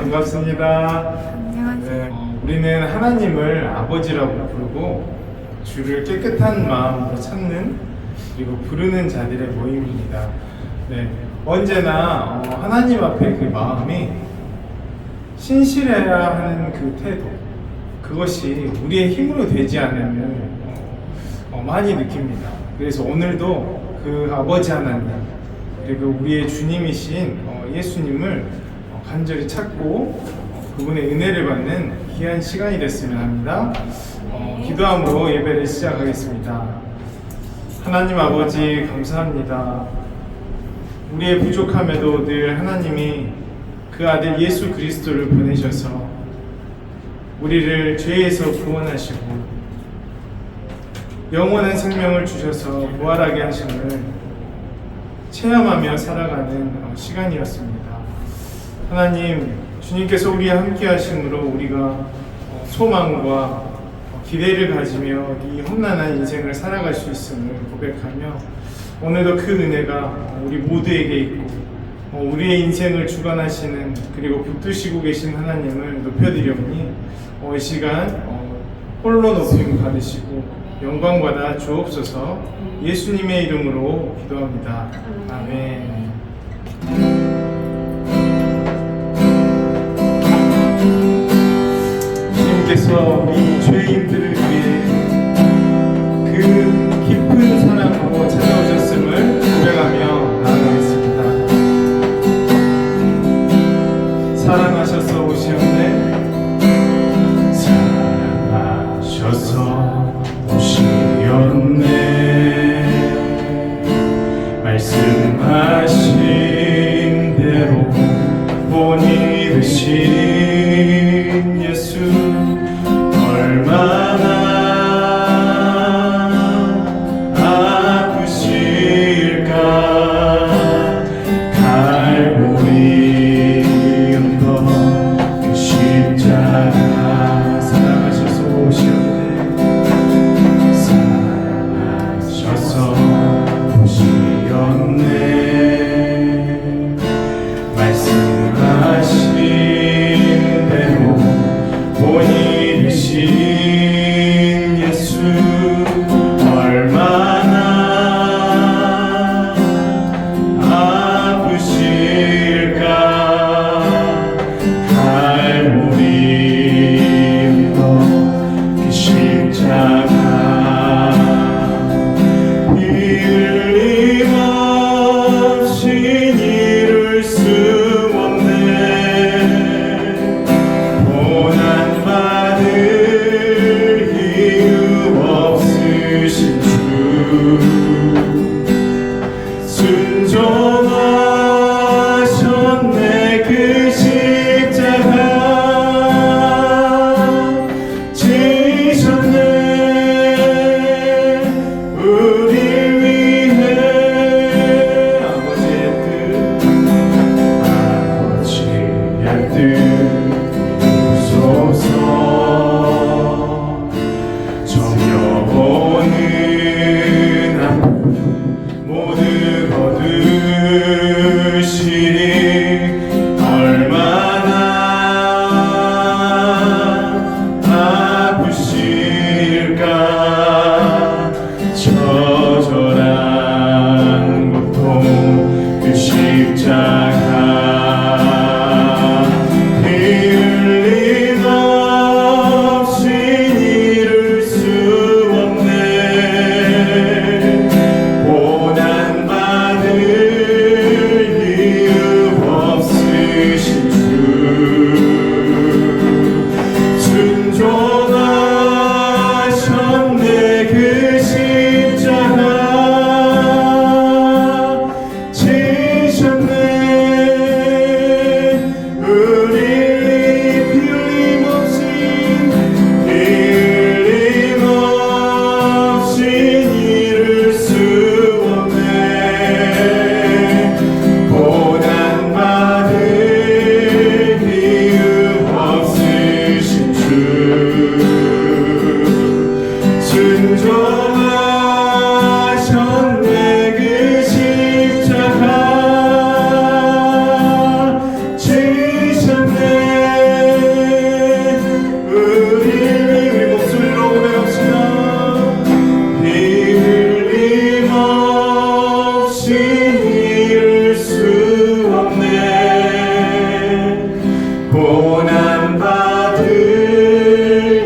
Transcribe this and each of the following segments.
반갑습니다. 안녕하세요. 우리는 하나님을 아버지라고 부르고 주를 깨끗한 마음으로 찾는 그리고 부르는 자들의 모임입니다. 언제나 하나님 앞에 그 마음이 신실해야 하는 그 태도, 그것이 우리의 힘으로 되지 않으면 많이 느낍니다. 그래서 오늘도 그 아버지 하나님 그리고 우리의 주님이신 예수님을 간절히 찾고 그분의 은혜를 받는 귀한 시간이 됐으면 합니다. 기도함으로 예배를 시작하겠습니다. 하나님 아버지 감사합니다. 우리의 부족함에도 늘 하나님이 그 아들 예수 그리스도를 보내셔서 우리를 죄에서 구원하시고 영원한 생명을 주셔서 부활하게 하심을 체험하며 살아가는 시간이었습니다. 하나님, 주님께서 우리와 함께 하심으로 우리가 소망과 기대를 가지며 이 험난한 인생을 살아갈 수 있음을 고백하며 오늘도 그 은혜가 우리 모두에게 있고 우리의 인생을 주관하시는 그리고 붙드시고 계신 하나님을 높여드리오니 이 시간 홀로 높임 받으시고 영광 받아 주옵소서. 예수님의 이름으로 기도합니다. 아멘. 주님께서 우리 죄인들을 위해 그 깊은 사랑으로 찾아오셨음을 고백하며 나아가겠습니다. 사랑하셔서 오시었네, 사랑하셔서 오시었네, 말씀하신 대로 본이 되신 예수, 얼마나 아프실까. 갈보리 언덕 그 십자가 사랑하셔서 오셨네, 사랑하셔서 오시었네, 말씀하신 대로 본이 되신 예수, 얼마나 아프실까. 갈보리 언덕 그 십자가 피 흘림없이 이룰 수 없네, 고난받을 이유 없으신 주, 순종하셨네 그 십자가 지셨네, 우리 위해 아버지의 뜻 이루소서. 정여보는 아픔 모두 거두시니 얼마나 아프실까. 처절한 고통 그 십자가 피 고난받을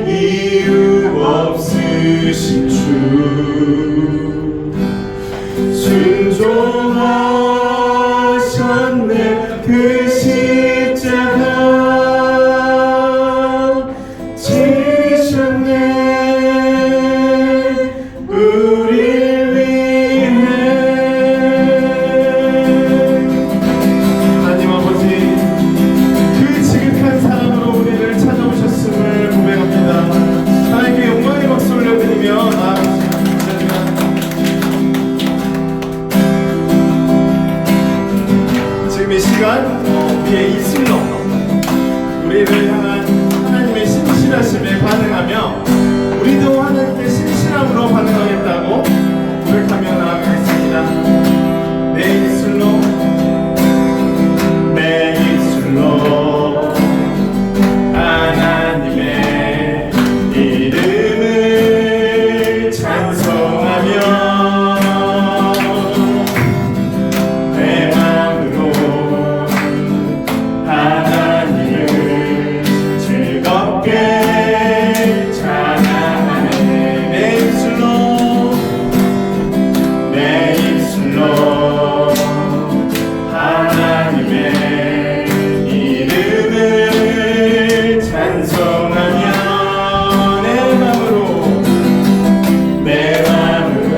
이유 없으신 주 순종하셨네 그 십자가 지셨네 우릴 위해 하나님 아버지 그 지극한 사랑으로 우리를 찾아오셨음을 고백합니다. 하나님께 영광의 박수 올려드리며 나아가겠습니다. 지금 이 시간 우리의 이슬로 우리를 향한 하나님의 신실하심에 반응하며 우리도 하나님께 신실함으로 반응하겠다고 고백하며 나아가겠습니다. 내 이슬로 내 이슬로 하나님의 이름을 찬송하며 내 마음으로 하나님을 즐겁게 찬양하네. 내 입술로 내 입술로 하나님의 이름을 찬송하며 내 마음으로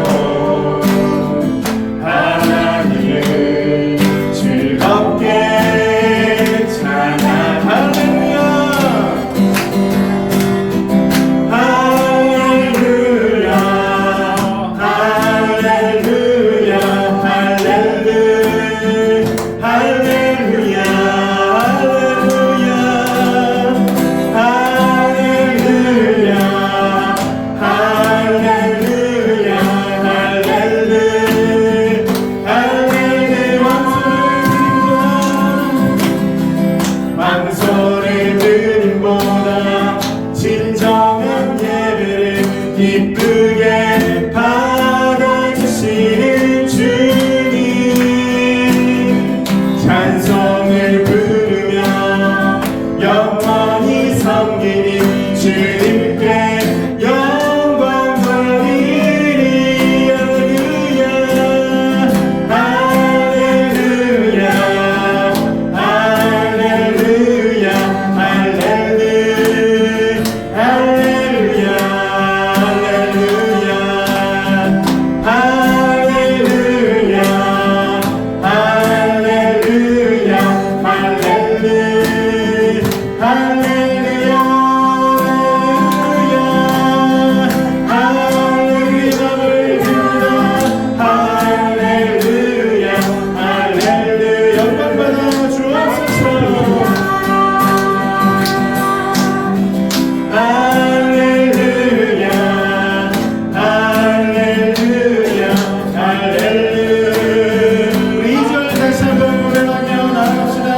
하나님을 즐겁게 찬양. 할렐루야 할렐루야 할렐루야 할렐루야 할렐루야 할렐루야 할렐루야 할렐루야 할렐루야 왕소를 드림보다 진정한 예배를 기쁘게 받아주시는 주님 찬송을 부르며 영원히 섬기니 주님께 영광 돌리리. 할렐루야 할렐루야 할렐루야 할렐루야 할렐루야 할렐루야 할렐루야 할렐루야 할렐루야 할렐루야 할렐루야 영광받아 주옵소서. 할렐루야 할렐루야 할렐루야. 우리 2절 다시 한번 고백하며 나아갑시다.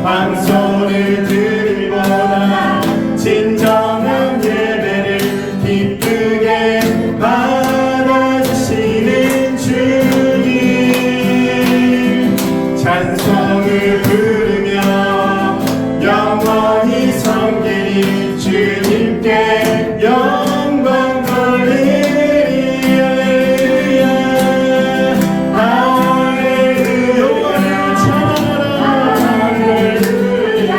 황소를 드림보다 진정한 예배를 기쁘게 받아주시는 주님 찬송을 부르며 영원히 섬기니 주님께 영광 돌리리. 할렐루야 영광을 찬양하라. 할렐루야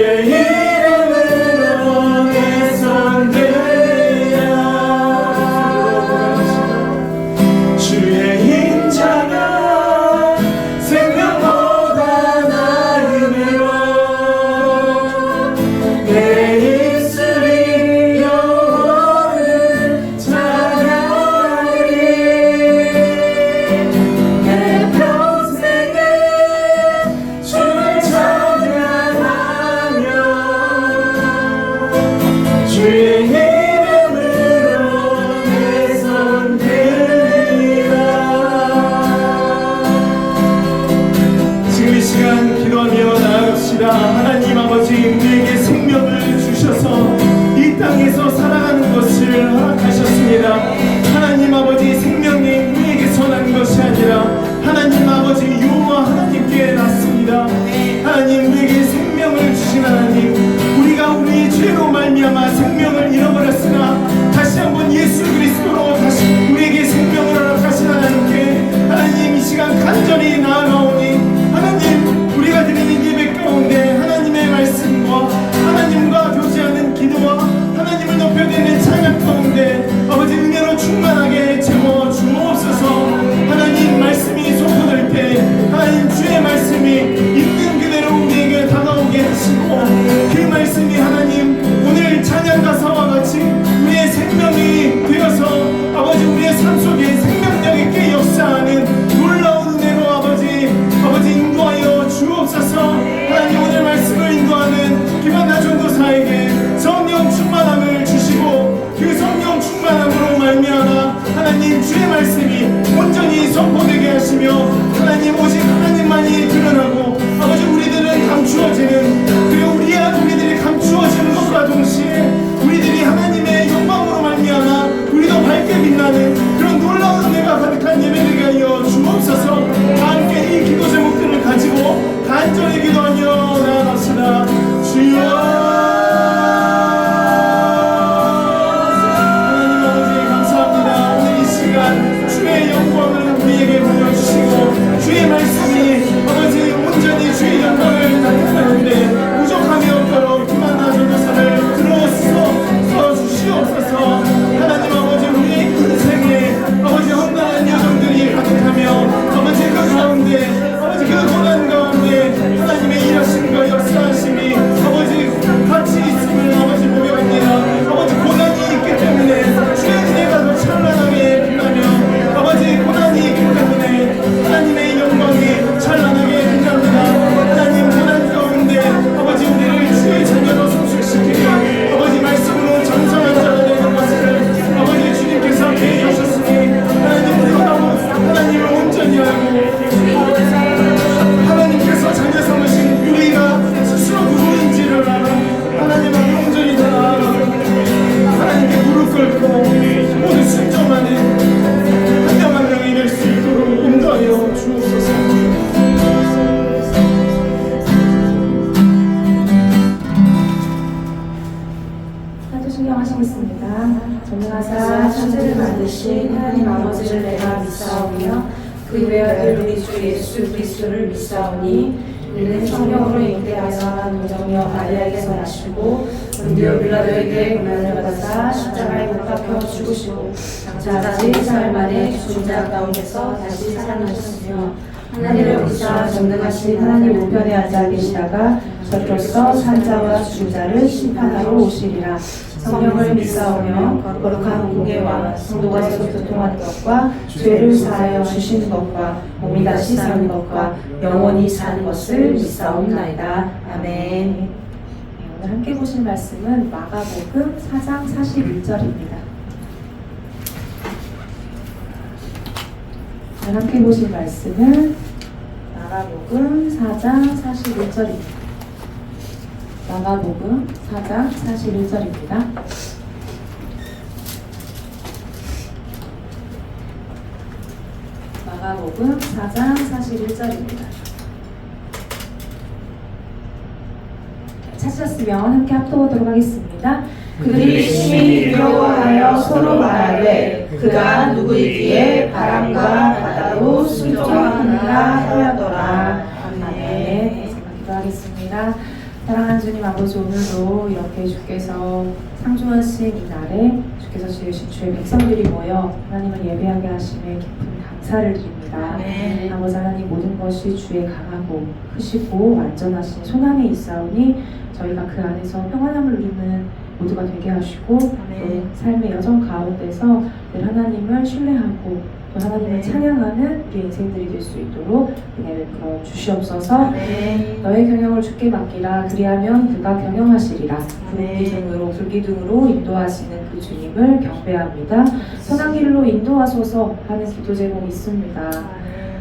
주의 이름으로 내 손 들려 주의 인자가 생명보다 나음으로 내 입술이 영원을 찬양하리 내 평생에 주를 찬양하며 주의 이름으로 내 손 들리라. 지금 이 시간 기도하며 나아갑시다. 하나님 아버지 우리에게 생명을 주셔서 이 땅에서 살아가는 것을 허락하셨습니다. 하나님 아버지 생명이 우리에게 선한 것이 아니라 하나님 아버지 여호와 하나님께 났습니다. 하나님 우리에게 생명을 주신 하나님, 우리가 우리 죄로 말미암아 생명을 잃어버렸으나 다시 한번 예수 그리스도로 다시 우리에게 생명을 허락하신 하나님께 하나님 이 시간 간절히 나아가오니 하나님 우리가 드리는 예배 가운데 하나님의 말씀과 하나님과 교제하는 기도와 하나님을 높여드리는 찬양 가운데 아버지 은혜로 충만하게 채워 주옵소서. 하나님 말씀이 선포될 때 하나님 주의 말씀이 있는 그대로 우리에게 다가오게 하시고 그 말씀이 하나님 오늘 찬양 가사와 같이 우리의 생명이 되어서 아버지 우리의 삶 속에 생명력 있게 역사하는 놀라운 은혜로 아버지 인도하여 주옵소서. 하나님 오늘 말씀을 인도하는 김한나 전도사에게 성령 충만함을 주시고 그 성령 충만함으로 말미암아 하나님 주의 말씀이 온전히 선포되게 하시며 하나님 오직 하나님만이 드러나고 아버지 우리들은 감추어지는 그리고 우리들이 감추어지는 것과 동시에 우리들이 하나님의 영광으로 말미암아 우리도 밝게 빛나는 그런 놀라운 은혜가 가득한 예배되게 하여 주옵소서. 다 함께 이 기도 제목들을 가지고 간절히 기도하며 나아갑시다. 주여 주의 영광을 우리에게 보여주시고 주의 말씀이 아버지 온전히 주의 영광을 나타내는데 부족함이 없도록 김한나 전도사를 들어서 주시옵소서. 하나님 아버지 우리의 인생에 아버지 험난한 여정들이 가득하며 아버지 그 가운데 아버지 그 고난 가운데 하나님의 일하심과 역사하심이 아버지 같이 있음을 아버지 보여옵니다. 아버지 고난이 있기 때문에 주의 은혜가 더 찬란하게 빛나며 아버지 고난이 있기 때문에 하나님의 영광이 찬란하게 빛납니다. 하나님 고난 가운데 아버지 우리를 주의 자녀로 성숙시키니 아버지 말씀으로 전성한 자가 되는 것을 아버지 주님께서 계획하셨으니 하나님 우리가 하나님을 온전히 알고 하나님께서 자녀 삼으신 우리가 스스로 누구인지를 알아 하나님 앞에 온전히 나아가고 하나님께 무릎 꿇고 모두 순종하는 한 명 한 명이 될 수 있도록 인도하여 주옵소서. 사도신경 하시겠습니다. 전능하사 천지를 만드신 하나님 아버지를 내가 믿사오며 그 외아들 우리 주 예수 그리스도를 믿사오니 이는 성령으로 잉태하사 동정녀 마리아에게서 나시고 본디오 빌라도에게 고난을 받아사 십자가에 못 박혀 죽으시고 장차 3일 만에 죽은 자 가운데서 다시 살아나셨으며 하늘에 오르사 전능하신 하나님 우편에 앉아 계시다가 저로서 산자와 죽은 자를 심판하러 오시리라. 성령을 믿사오며 거룩한 공예와 성도가 서로 교통하는 것과 죄를 사하여 주시는 것과 몸이 다시 사는 것과 영원히 사는 것을 믿사옵나이다. 아멘. 오늘 함께 보실 말씀은 마가복음 4장 41절입니다. 오늘 함께 보실 말씀은 마가복음 4장 41절입니다. 마가복음 4장 41절입니다. 마가복음 4장 41절입니다. 찾으셨으면 함께 합독하도록 하겠습니다. 그들이 심히 두려워하여 서로 말하되 그가 누구이기에 바람과 바다도 순종하느냐 하였더라. 아멘. 기도하겠습니다. 사랑하는 주님 아버지, 오늘도 이렇게 주께서 상주하신 이 날에 주께서 지으신 주의 백성들이 모여 하나님을 예배하게 하심에 깊은 감사를 드립니다. 아버지 하나님, 모든 것이 주의 강하고 크시고 완전하신 손안에 있사오니 저희가 그 안에서 평안함을 누리는 모두가 되게 하시고 또 삶의 여정 가운데서 늘 하나님을 신뢰하고 또 하나님을 찬양하는 우리 인생들이 될 수 있도록 은혜를 베풀어 주시옵소서. 너의 경영을 주께 맡기라. 그리하면 그가 경영하시리라. 불기둥으로 인도하시는 그 주님을 경배합니다. 선한 길로 인도하소서 하는 기도 제목이 있습니다.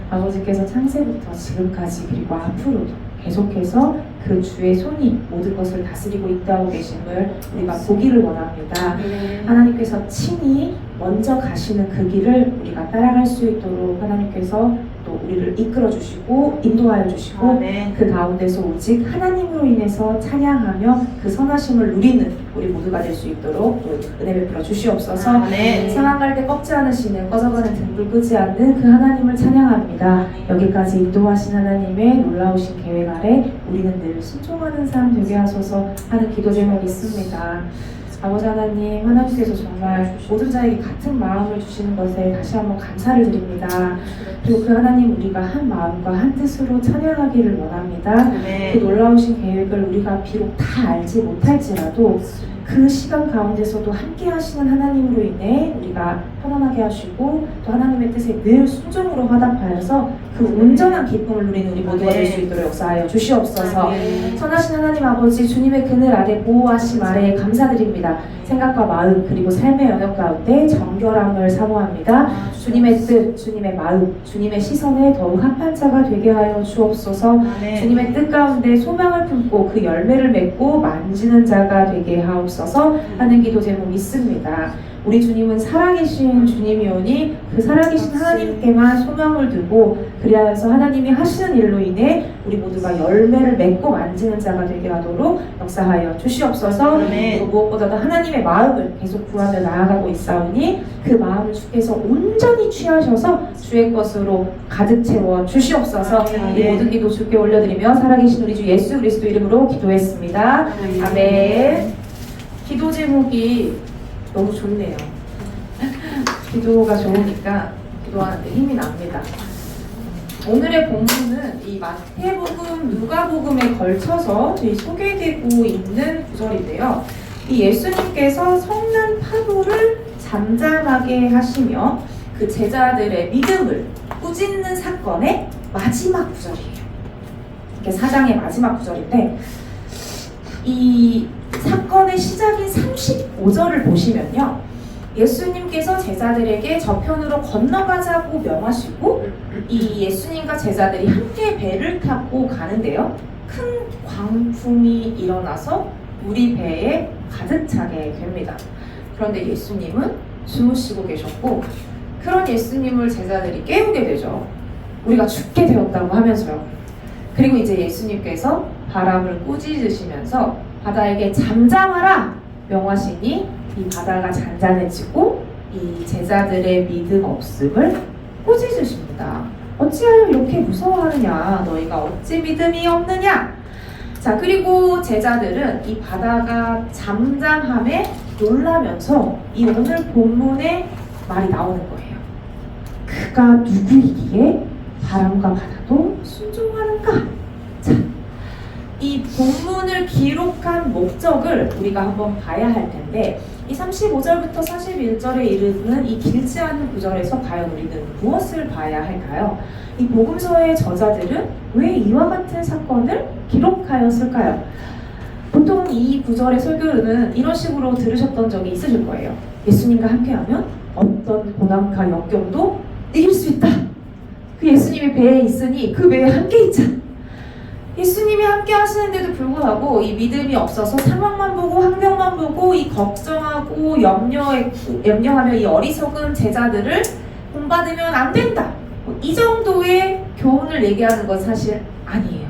아버지께서 창세부터 지금까지 그리고 앞으로도 계속해서 그 주의 손이 모든 것을 다스리고 있다고 계심을 우리가 보기를 원합니다. 하나님께서 친히 먼저 가시는 그 길을 우리가 따라갈 수 있도록 하나님께서 또 우리를 이끌어 주시고 인도하여 주시고 그 가운데서 오직 하나님으로 인해서 찬양하며 그 선하심을 누리는 우리 모두가 될 수 있도록 또 은혜 베풀어 주시옵소서. 상황갈 때 꺾지 않으시는 꺼져가는 등불 끄지 않는 그 하나님을 찬양합니다. 여기까지 인도하신 하나님의 놀라우신 계획 아래 우리는 늘 순종하는 삶 되게 하소서 하는 기도 제목이 있습니다. 아버지 하나님, 하나님께서 정말 모든 자에게 같은 마음을 주시는 것에 다시 한번 감사를 드립니다. 그리고 그 하나님, 우리가 한 마음과 한 뜻으로 찬양하기를 원합니다. 그 놀라우신 계획을 우리가 비록 다 알지 못할지라도 그 시간 가운데서도 함께 하시는 하나님으로 인해 우리가 편안하게 하시고 또 하나님의 뜻에 늘 순종으로 화답하여서 그 온전한 기쁨을 누리는 우리 모두가 될 수 있도록 역사하여 주시옵소서. 선하신 하나님 아버지, 주님의 그늘 아래 보호하심 아래 감사드립니다. 생각과 마음 그리고 삶의 영역 가운데 정결함을 사모합니다. 주님의 뜻, 주님의 마음, 주님의 시선에 더욱 합한 자가 되게 하여 주옵소서. 주님의 뜻 가운데 소망을 품고 그 열매를 맺고 만지는 자가 되게 하옵소서 하는 기도 제목 있습니다. 우리 주님은 살아계신 주님이오니 그 살아계신 하나님께만 소망을 두고 그리하여서 하나님이 하시는 일로 인해 우리 모두가 열매를 맺고 만지는 자가 되게 하도록 역사하여 주시옵소서. 그리고 무엇보다도 하나님의 마음을 계속 구하며 나아가고 있사오니 그 마음을 주께서 온전히 취하셔서 주의 것으로 가득 채워 주시옵소서. 이 모든 기도 주께 올려드리며 살아계신 우리 주 예수 그리스도 이름으로 기도했습니다. 아멘. 기도 제목이 너무 좋네요. 기도가 좋으니까 기도하는데 힘이 납니다. 오늘의 본문은 이 마태복음, 누가복음에 걸쳐서 소개되고 있는 구절인데요. 이 예수님께서 성난 파도를 잠잠하게 하시며 그 제자들의 믿음을 꾸짖는 사건의 마지막 구절이에요. 이게 4장의 마지막 구절인데 이 사건의 시작인 35절을 보시면요, 예수님께서 제자들에게 저편으로 건너가자고 명하시고 이 예수님과 제자들이 함께 배를 타고 가는데요, 큰 광풍이 일어나서 물이 배에 가득 차게 됩니다. 그런데 예수님은 주무시고 계셨고 그런 예수님을 제자들이 깨우게 되죠. 우리가 죽게 되었다고 하면서요. 그리고 이제 예수님께서 바람을 꾸짖으시면서 바다에게 잠잠하라 명하시니 이 바다가 잔잔해지고 이 제자들의 믿음 없음을 꾸짖으십니다. 어찌하여 이렇게 무서워하느냐? 너희가 어찌 믿음이 없느냐? 자, 그리고 제자들은 이 바다가 잠잠함에 놀라면서 이 오늘 본문에 말이 나오는 거예요. 그가 누구이기에 바람과 바다도 순종하는가? 자, 이 본문을 기록한 목적을 우리가 한번 봐야 할 텐데 이 35절부터 41절에 이르는 이 길지 않은 구절에서 과연 우리는 무엇을 봐야 할까요? 이 복음서의 저자들은 왜 이와 같은 사건을 기록하였을까요? 보통 이 구절의 설교는 이런 식으로 들으셨던 적이 있으실 거예요. 예수님과 함께하면 어떤 고난과 역경도 이길 수 있다. 그 예수님이 배에 있으니 그 배에 함께 있자. 예수님이 함께 하시는데도 불구하고 이 믿음이 없어서 상황만 보고 환경만 보고 이 걱정하고 염려하며 이 어리석은 제자들을 본받으면 안 된다. 이 정도의 교훈을 얘기하는 건 사실 아니에요.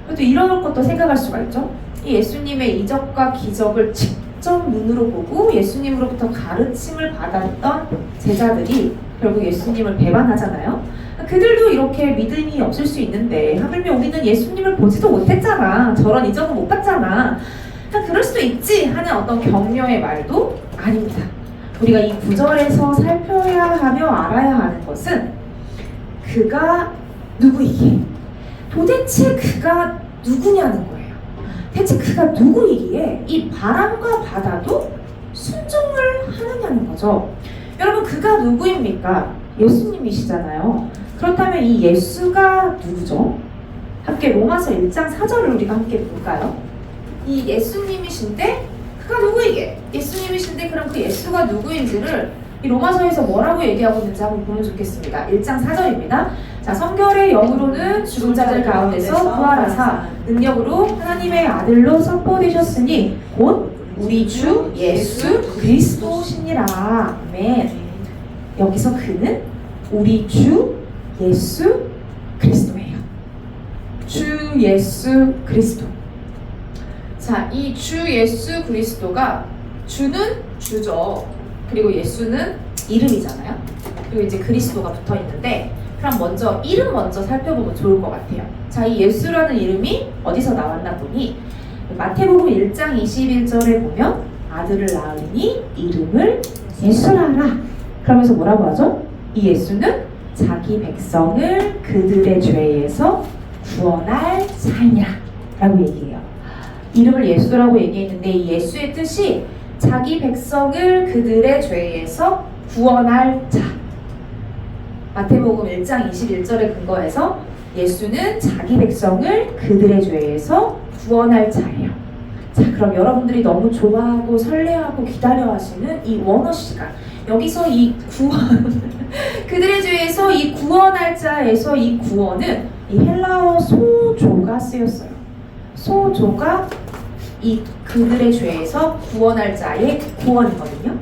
그래도 이런 것도 생각할 수가 있죠. 이 예수님의 이적과 기적을 직접 눈으로 보고 예수님으로부터 가르침을 받았던 제자들이 결국 예수님을 배반하잖아요. 그들도 이렇게 믿음이 없을 수 있는데 하물며 우리는 예수님을 보지도 못했잖아. 저런 이적은 못 봤잖아. 그럴 수도 있지 하는 어떤 격려의 말도 아닙니다. 우리가 이 구절에서 살펴야 하며 알아야 하는 것은 그가 누구이기에, 도대체 그가 누구냐는 거예요. 대체 그가 누구이기에 이 바람과 바다도 순종을 하느냐는 거죠. 여러분, 그가 누구입니까? 예수님이시잖아요. 그렇다면 이 예수가 누구죠? 함께 로마서 1장 4절을 우리가 함께 볼까요? 이 예수님이신데 그가 누구이게? 예수님이신데 그럼 그 예수가 누구인지를 이 로마서에서 뭐라고 얘기하고 있는지 한번 보면 좋겠습니다. 1장 4절입니다. 자, 성결의 영으로는 죽은 자들 가운데서 부활하사 능력으로 하나님의 아들로 선포되셨으니 곧 우리 주 예수 그리스도시니라. 아멘. 여기서 그는 우리 주 예수 그리스도예요. 주 예수 그리스도. 자, 이 주 예수 그리스도가, 주는 주죠. 그리고 예수는 이름이잖아요. 그리고 이제 그리스도가 붙어 있는데, 그럼 먼저 이름 먼저 살펴보면 좋을 것 같아요. 자, 이 예수라는 이름이 어디서 나왔나 보니 마태복음 1장 21절에 보면 아들을 낳으니 이름을 예수라라. 그러면서 뭐라고 하죠? 이 예수는 자기 백성을 그들의 죄에서 구원할 자이냐 라고 얘기해요. 이름을 예수라고 얘기했는데 이 예수의 뜻이 자기 백성을 그들의 죄에서 구원할 자. 마태복음 1장 21절에 근거해서 예수는 자기 백성을 그들의 죄에서 구원할 자예요. 자, 그럼 여러분들이 너무 좋아하고 설레하고 기다려하시는 이 원어 시간, 여기서 이 구원 그들의 죄에서 이 구원할 자에서 이 구원은 이 헬라어 소조가 쓰였어요. 소조가 이 그들의 죄에서 구원할 자의 구원이거든요.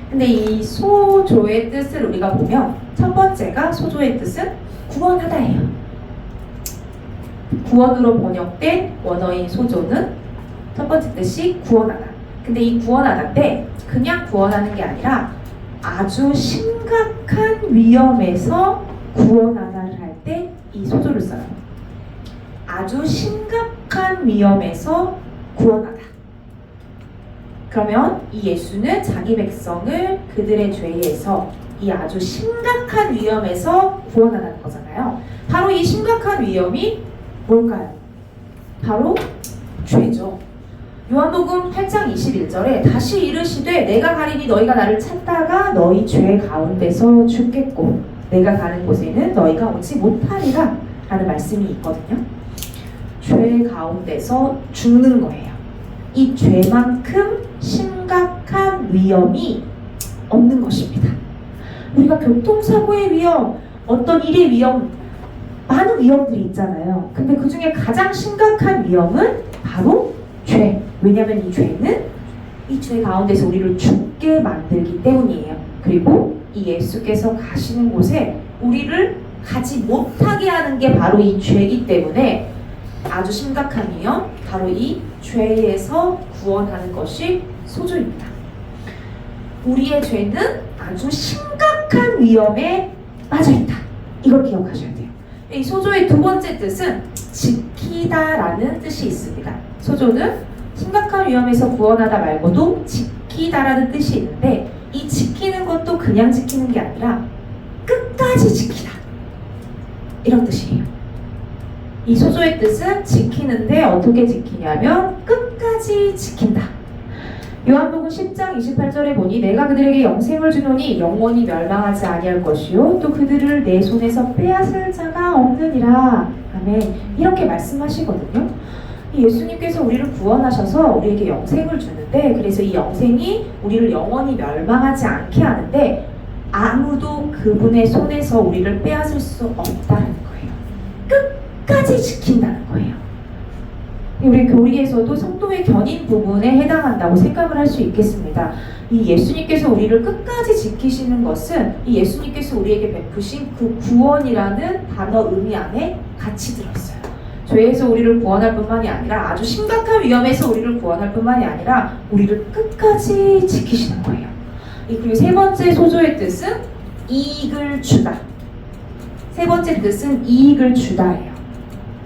근데 이 소조의 뜻을 우리가 보면 첫 번째가, 소조의 뜻은 구원하다예요. 구원으로 번역된 원어인 소조는 첫 번째 뜻이 구원하다. 근데 이 구원하다인데 그냥 구원하는 게 아니라 아주 심각한 위험에서 구원하다를 할 때 이 소조를 써요. 아주 심각한 위험에서 구원하다. 그러면 이 예수는 자기 백성을 그들의 죄에서, 이 아주 심각한 위험에서 구원하다는 거잖아요. 바로 이 심각한 위험이 뭘까요? 바로 죄죠. 요한복음 8장 21절에 다시 이르시되 내가 가리니 너희가 나를 찾다가 너희 죄 가운데서 죽겠고 내가 가는 곳에는 너희가 오지 못하리라 라는 말씀이 있거든요. 죄 가운데서 죽는 거예요. 이 죄만큼 심각한 위험이 없는 것입니다. 우리가 교통사고의 위험, 어떤 일의 위험, 많은 위험들이 있잖아요. 근데 그 중에 가장 심각한 위험은 바로 죄. 왜냐하면 이 죄는 이 죄 가운데서 우리를 죽게 만들기 때문이에요. 그리고 이 예수께서 가시는 곳에 우리를 가지 못하게 하는 게 바로 이 죄이기 때문에 아주 심각한 위험, 바로 이 죄에서 구원하는 것이 소조입니다. 우리의 죄는 아주 심각한 위험에 빠져있다. 이걸 기억하셔야 돼요. 이 소조의 두 번째 뜻은 지키다라는 뜻이 있습니다. 소조는 심각한 위험에서 구원하다 말고도 지키다라는 뜻이 있는데, 이 지키는 것도 그냥 지키는 게 아니라 끝까지 지키다, 이런 뜻이에요. 이 소조의 뜻은 지키는데 어떻게 지키냐면 끝까지 지킨다. 요한복음 10장 28절에 보니 내가 그들에게 영생을 주노니 영원히 멸망하지 아니할 것이요 또 그들을 내 손에서 빼앗을 자가 없느니라. 아멘. 이렇게 말씀하시거든요. 예수님께서 우리를 구원하셔서 우리에게 영생을 주는데, 그래서 이 영생이 우리를 영원히 멸망하지 않게 하는데 아무도 그분의 손에서 우리를 빼앗을 수 없다는 거예요. 끝까지 지킨다는 거예요. 우리 교리에서도 성도의 견인 부분에 해당한다고 생각을 할 수 있겠습니다. 이 예수님께서 우리를 끝까지 지키시는 것은 이 예수님께서 우리에게 베푸신 그 구원이라는 단어 의미 안에 같이 들었어요. 죄에서 우리를 구원할 뿐만이 아니라 아주 심각한 위험에서 우리를 구원할 뿐만이 아니라 우리를 끝까지 지키시는 거예요. 그리고 세 번째 소조의 뜻은 이익을 주다. 세 번째 뜻은 이익을 주다예요.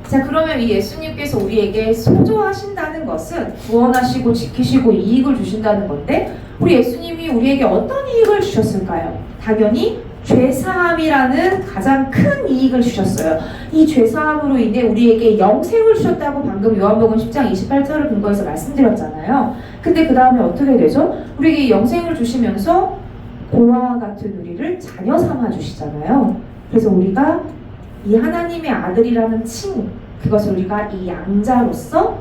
자, 그러면 이 예수님께서 우리에게 소조하신다는 것은 구원하시고 지키시고 이익을 주신다는 건데, 우리 예수님이 우리에게 어떤 이익을 주셨을까요? 당연히 죄사함이라는 가장 큰 이익을 주셨어요. 이 죄사함으로 인해 우리에게 영생을 주셨다고 방금 요한복음 10장 28절을 근거해서 말씀드렸잖아요. 근데 그 다음에 어떻게 되죠? 우리에게 영생을 주시면서 고아와 같은 우리를 자녀 삼아 주시잖아요. 그래서 우리가 이 하나님의 아들이라는 칭, 그것을 우리가 이 양자로서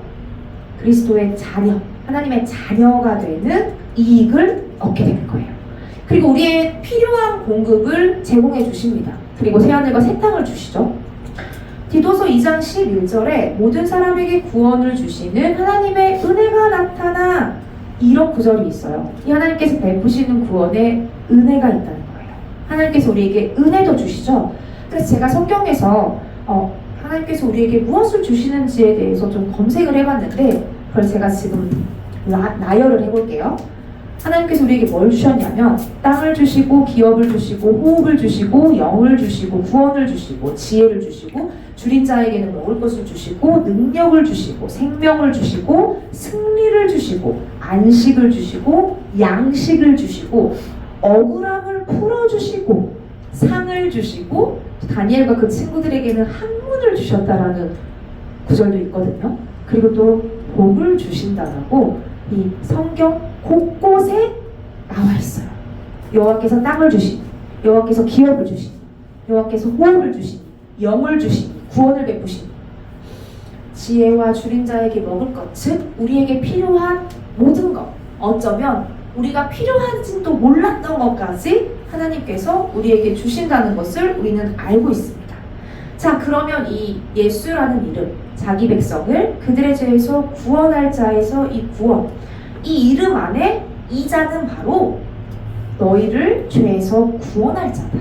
그리스도의 자녀, 하나님의 자녀가 되는 이익을 얻게 되는 거예요. 그리고 우리의 필요한 공급을 제공해 주십니다. 그리고 새하늘과 새 땅을 주시죠. 디도서 2장 11절에 모든 사람에게 구원을 주시는 하나님의 은혜가 나타나, 이런 구절이 있어요. 이 하나님께서 베푸시는 구원에 은혜가 있다는 거예요. 하나님께서 우리에게 은혜도 주시죠. 그래서 제가 성경에서 하나님께서 우리에게 무엇을 주시는지에 대해서 좀 검색을 해봤는데, 그걸 제가 지금 나열을 해볼게요. 하나님께서 우리에게 뭘 주셨냐면 땅을 주시고 기업을 주시고 호흡을 주시고 영을 주시고 구원을 주시고 지혜를 주시고 줄인 자에게는 먹을 것을 주시고 능력을 주시고 생명을 주시고 승리를 주시고 안식을 주시고 양식을 주시고 억울함을 풀어주시고 상을 주시고 다니엘과 그 친구들에게는 학문을 주셨다라는 구절도 있거든요. 그리고 또 복을 주신다라고 이 성경 곳곳에 나와 있어요. 여호와께서 땅을 주시니, 여호와께서 기업을 주시니, 여호와께서 호흡을 주시니, 영을 주시니, 구원을 베푸시니, 지혜와 줄인 자에게 먹을 것, 즉 우리에게 필요한 모든 것, 어쩌면 우리가 필요한지도 몰랐던 것까지 하나님께서 우리에게 주신다는 것을 우리는 알고 있습니다. 자, 그러면 이 예수라는 이름, 자기 백성을 그들의 죄에서 구원할 자에서 이 구원, 이 이름 안에 이 자는 바로 너희를 죄에서 구원할 자다.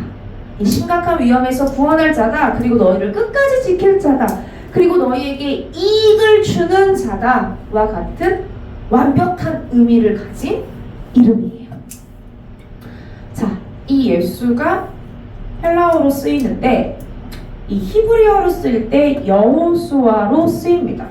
이 심각한 위험에서 구원할 자다. 그리고 너희를 끝까지 지킬 자다. 그리고 너희에게 이익을 주는 자다와 같은 완벽한 의미를 가진 이름이에요. 자, 이 예수가 헬라어로 쓰이는데 이 히브리어로 쓰일 때 여호수아로 쓰입니다.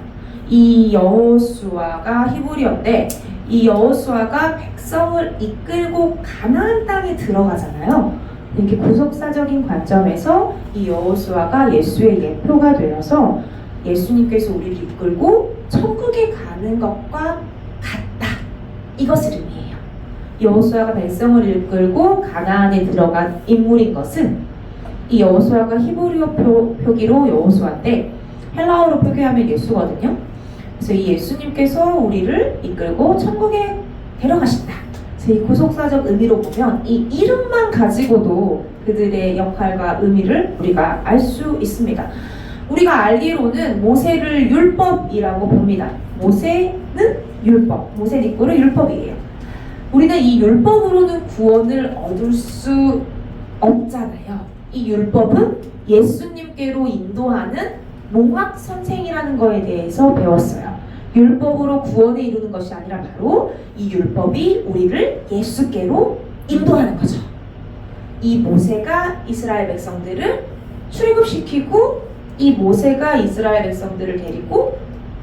이 여호수아가 히브리어인데 이 여호수아가 백성을 이끌고 가나안 땅에 들어가잖아요. 이렇게 구속사적인 관점에서 이 여호수아가 예수의 예표가 되어서 예수님께서 우리를 이끌고 천국에 가는 것과 같다. 이것을 의미해요. 여호수아가 백성을 이끌고 가나안에 들어간 인물인 것은 이 여호수아가 히브리어 표기로 여호수아인데 헬라어로 표기하면 예수거든요. 그래서 이 예수님께서 우리를 이끌고 천국에 데려가신다. 그래서 이 구속사적 의미로 보면 이 이름만 가지고도 그들의 역할과 의미를 우리가 알 수 있습니다. 우리가 알기로는 모세를 율법이라고 봅니다. 모세는 율법, 모세 닉고는 율법이에요. 우리는 이 율법으로는 구원을 얻을 수 없잖아요. 이 율법은 예수님께로 인도하는 몽학 선생이라는 거에 대해서 배웠어요. 율법으로 구원에 이루는 것이 아니라 바로 이 율법이 우리를 예수께로 인도하는 거죠. 이 모세가 이스라엘 백성들을 출애굽시키고 이 모세가 이스라엘 백성들을 데리고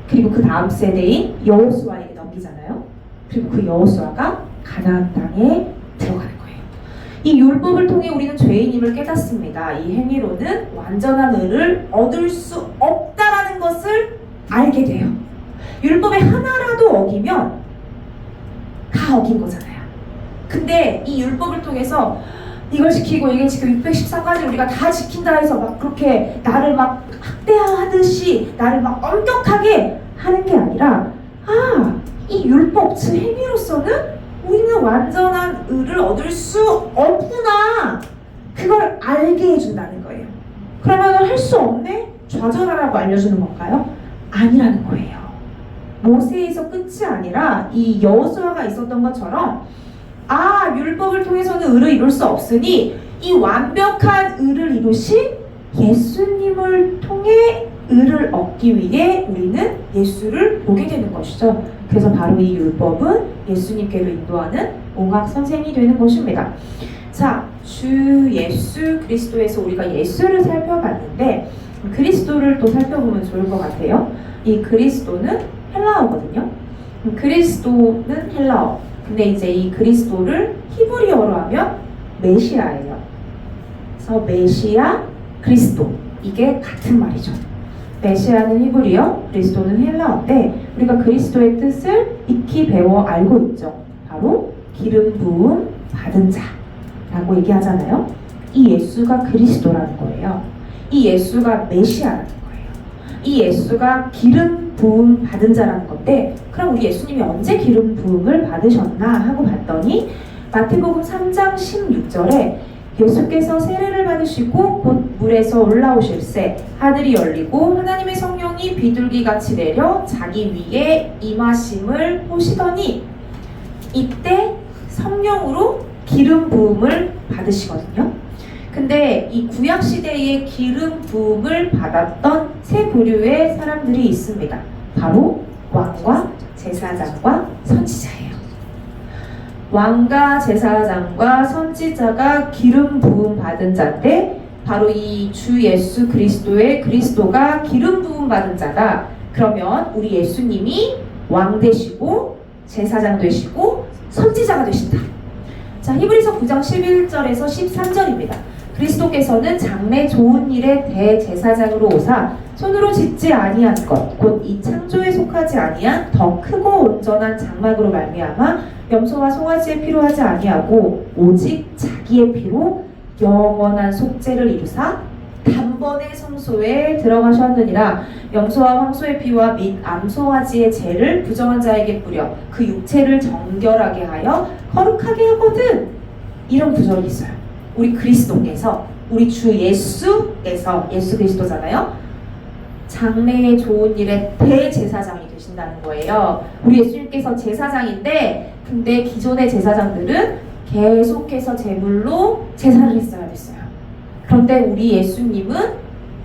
그리고 그 다음 세대인 여호수아에게 넘기잖아요. 그리고 그 여호수아가 가나안 땅에 들어가는 거예요. 이 율법을 통해 우리는 죄인임을 깨닫습니다. 이 행위로는 완전한 의를 얻을 수 없다라는 것을 알게 돼요. 율법의 하나라도 어기면 다 어긴 거잖아요. 근데 이 율법을 통해서 이걸 지키고 이게 지금 614까지 우리가 다 지킨다 해서 막 그렇게 나를 막 학대하듯이 나를 막 엄격하게 하는 게 아니라 이 율법, 즉 행위로서는 우리는 완전한 의를 얻을 수 없구나. 그걸 알게 해준다는 거예요. 그러면 할 수 없네? 좌절하라고 알려주는 건가요? 아니라는 거예요. 모세에서 끝이 아니라 이 여호수아가 있었던 것처럼 율법을 통해서는 의를 이룰 수 없으니 이 완벽한 의를 이루신 예수님을 통해 의를 얻기 위해 우리는 예수를 보게 되는 것이죠. 그래서 바로 이 율법은 예수님께로 인도하는 몽학 선생이 되는 것입니다. 자, 주 예수 그리스도에서 우리가 예수를 살펴봤는데 그리스도를 또 살펴보면 좋을 것 같아요. 이 그리스도는 헬라어거든요. 그리스도는 헬라어. 근데 이제 이 그리스도를 히브리어로 하면 메시아예요. 그래서 메시아, 그리스도 이게 같은 말이죠. 메시아는 히브리어, 그리스도는 헬라어인데 우리가 그리스도의 뜻을 익히 배워 알고 있죠. 바로 기름 부음 받은 자라고 얘기하잖아요. 이 예수가 그리스도라는 거예요. 이 예수가 메시아라는 거예요. 이 예수가 기름 부음 받은 자라는 건데 그럼 우리 예수님이 언제 기름 부음을 받으셨나 하고 봤더니 마태복음 3장 16절에 예수께서 세례를 받으시고 곧 물에서 올라오실새 하늘이 열리고 하나님의 성령이 비둘기같이 내려 자기 위에 임하심을 보시더니 이때 성령으로 기름 부음을 받으시거든요. 근데 이 구약 시대에 기름 부음을 받았던 세 부류의 사람들이 있습니다. 바로 왕과 제사장과 선지자예요. 왕과 제사장과 선지자가 기름 부음 받은 자인데 바로 이 주 예수 그리스도의 그리스도가 기름 부음 받은 자다. 그러면 우리 예수님이 왕 되시고 제사장 되시고 선지자가 되신다. 자, 히브리서 9장 11절에서 13절입니다. 그리스도께서는 장래 좋은 일의 대제사장으로 오사 손으로 짓지 아니한 것 곧 이 창조에 속하지 아니한 더 크고 온전한 장막으로 말미암아 염소와 송아지의 피로 하지 아니하고 오직 자기의 피로 영원한 속죄를 이루사 단번에 성소에 들어가셨느니라. 염소와 황소의 피와 및 암송아지의 죄를 부정한 자에게 뿌려 그 육체를 정결하게 하여 거룩하게 하거든. 이런 구절이 있어요. 우리 그리스도께서 우리 주 예수께서 예수 그리스도잖아요. 장래의 좋은 일의 대제사장이 되신다는 거예요. 우리 예수님께서 제사장인데 근데 기존의 제사장들은 계속해서 제물로 제사를 했어야 됐어요. 그런데 우리 예수님은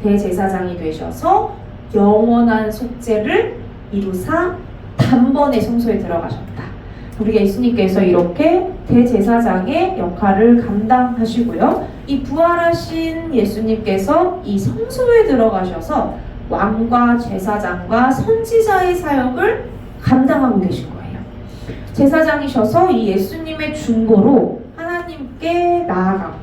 대제사장이 되셔서 영원한 속죄를 이루사 단번에 성소에 들어가셨다. 우리 예수님께서 이렇게 대제사장의 역할을 감당하시고요. 이 부활하신 예수님께서 이 성소에 들어가셔서 왕과 제사장과 선지자의 사역을 감당하고 계신 거예요. 제사장이셔서 이 예수님의 중보로 하나님께 나아가고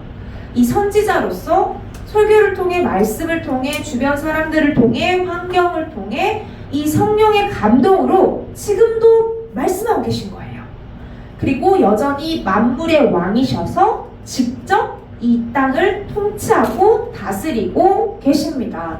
이 선지자로서 설교를 통해 말씀을 통해 주변 사람들을 통해 환경을 통해 이 성령의 감동으로 지금도 말씀하고 계신 거예요. 그리고 여전히 만물의 왕이셔서 직접 이 땅을 통치하고 다스리고 계십니다.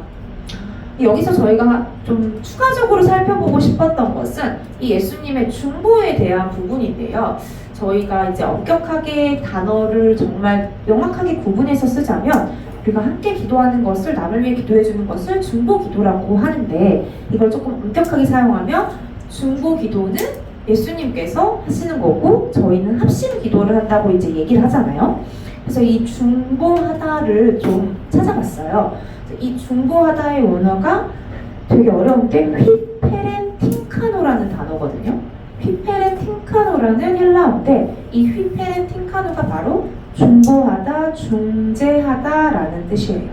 여기서 저희가 좀 추가적으로 살펴보고 싶었던 것은 이 예수님의 중보에 대한 부분인데요. 저희가 이제 엄격하게 단어를 정말 명확하게 구분해서 쓰자면 우리가 함께 기도하는 것을 남을 위해 기도해 주는 것을 중보 기도라고 하는데 이걸 조금 엄격하게 사용하면 중보 기도는 예수님께서 하시는 거고 저희는 합심 기도를 한다고 이제 얘기를 하잖아요. 그래서 이 중보하다를 좀 찾아봤어요. 이 중보하다의 원어가 되게 어려운데 휘페렌팅카노라는 단어거든요. 휘페렌팅카노라는 헬라어인데 이 휘페렌팅카노가 바로 중보하다, 중재하다라는 뜻이에요.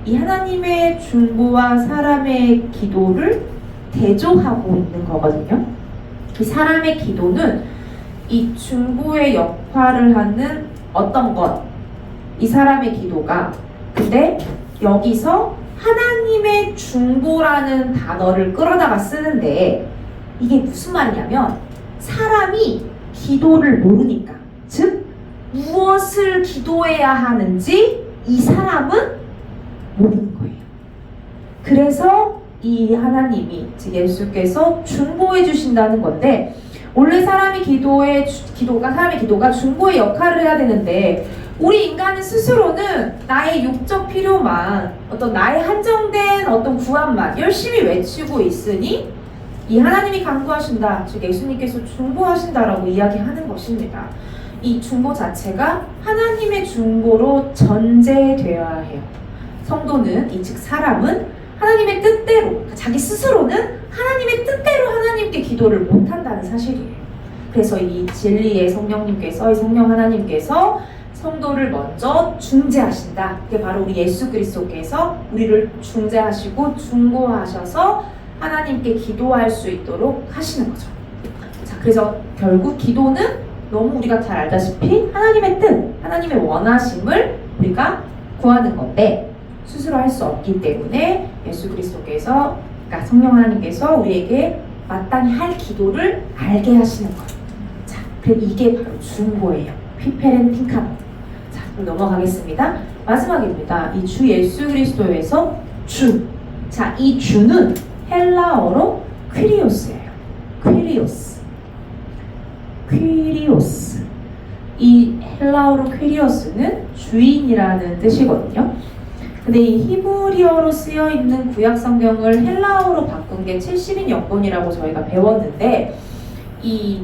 이 하나님의 중보와 사람의 기도를 대조하고 있는 거거든요. 이 사람의 기도는 이 중보의 역할을 하는 어떤 것, 이 사람의 기도가 근데 여기서 하나님의 중보라는 단어를 끌어다가 쓰는데 이게 무슨 말이냐면 사람이 기도를 모르니까 즉 무엇을 기도해야 하는지 이 사람은 모르는 거예요. 그래서 이 하나님이 즉 예수께서 중보해 주신다는 건데 원래 사람의 기도가 중보의 역할을 해야 되는데 우리 인간은 스스로는 나의 육적 필요만 어떤 나의 한정된 어떤 구함만 열심히 외치고 있으니 이 하나님이 간구하신다 즉 예수님께서 중보하신다라고 이야기하는 것입니다. 이 중보 자체가 하나님의 중보로 전제되어야 해요. 성도는 즉 사람은 하나님의 뜻대로 자기 스스로는 하나님의 뜻대로 하나님께 기도를 못한다는 사실이에요. 그래서 이 진리의 성령님께서 이 성령 하나님께서 성도를 먼저 중재하신다. 그게 바로 우리 예수 그리스도께서 우리를 중재하시고 중보하셔서 하나님께 기도할 수 있도록 하시는 거죠. 자, 그래서 결국 기도는 너무 우리가 잘 알다시피 하나님의 뜻, 하나님의 원하심을 우리가 구하는 건데 스스로 할 수 없기 때문에 예수 그리스도께서, 그러니까 성령 하나님께서 우리에게 마땅히 할 기도를 알게 하시는 거예요. 자, 그럼 이게 바로 중보예요. 휘페렌팅카노. 자, 그럼 넘어가겠습니다. 마지막입니다. 이 주 예수 그리스도에서 주. 자, 이 주는 헬라어로 퀴리오스예요. 퀴리오스. 이 헬라어로 퀴리오스는 주인이라는 뜻이거든요. 근데 이 히브리어로 쓰여 있는 구약 성경을 헬라어로 바꾼 게 70인 여건이라고 저희가 배웠는데, 이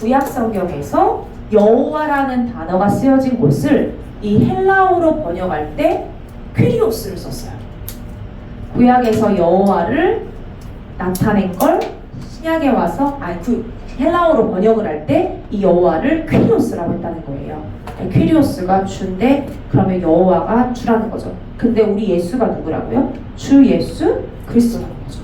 구약 성경에서 여호와라는 단어가 쓰여진 곳을 이 헬라어로 번역할 때 퀴리오스를 썼어요. 구약에서 여호와를 나타낸 걸 신약에 와서 헬라어로 번역을 할 때 이 여호와를 퀴리오스라고 했다는 거예요. 퀴리오스가 주인데 그러면 여호와가 주라는 거죠. 근데 우리 예수가 누구라고요? 주 예수 그리스도라는 거죠.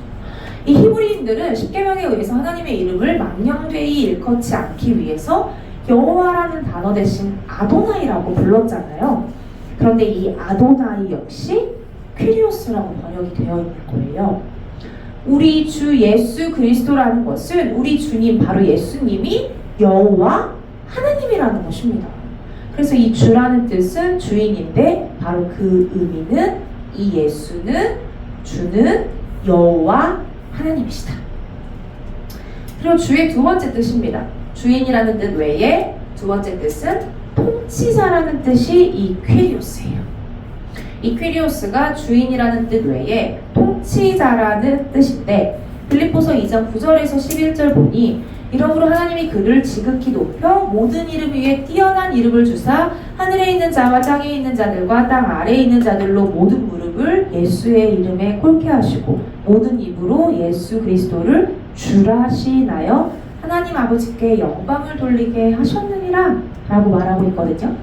이 히브리인들은 십계명에 의해서 하나님의 이름을 망령되이 일컫지 않기 위해서 여호와라는 단어 대신 아도나이라고 불렀잖아요. 그런데 이 아도나이 역시 퀴리오스라고 번역이 되어 있는 거예요. 우리 주 예수 그리스도라는 것은 우리 주님 바로 예수님이 여호와 하나님이라는 것입니다. 그래서 이 주라는 뜻은 주인인데 바로 그 의미는 이 예수는 주는 여호와 하나님이시다. 그리고 주의 두 번째 뜻입니다. 주인이라는 뜻 외에 두 번째 뜻은 통치자라는 뜻이 이 퀴리오스예요. 이 퀴리오스가 주인이라는 뜻 외에 통치자라는 뜻인데, 빌립보서 2장 9절에서 11절 보니 이러므로 하나님이 그를 지극히 높여 모든 이름 위에 뛰어난 이름을 주사 하늘에 있는 자와 땅에 있는 자들과 땅 아래에 있는 자들로 모든 무릎을 예수의 이름에 꿇게 하시고 모든 입으로 예수 그리스도를 주라 시인하여 하나님 아버지께 영광을 돌리게 하셨느니라 라고 말하고 있거든요.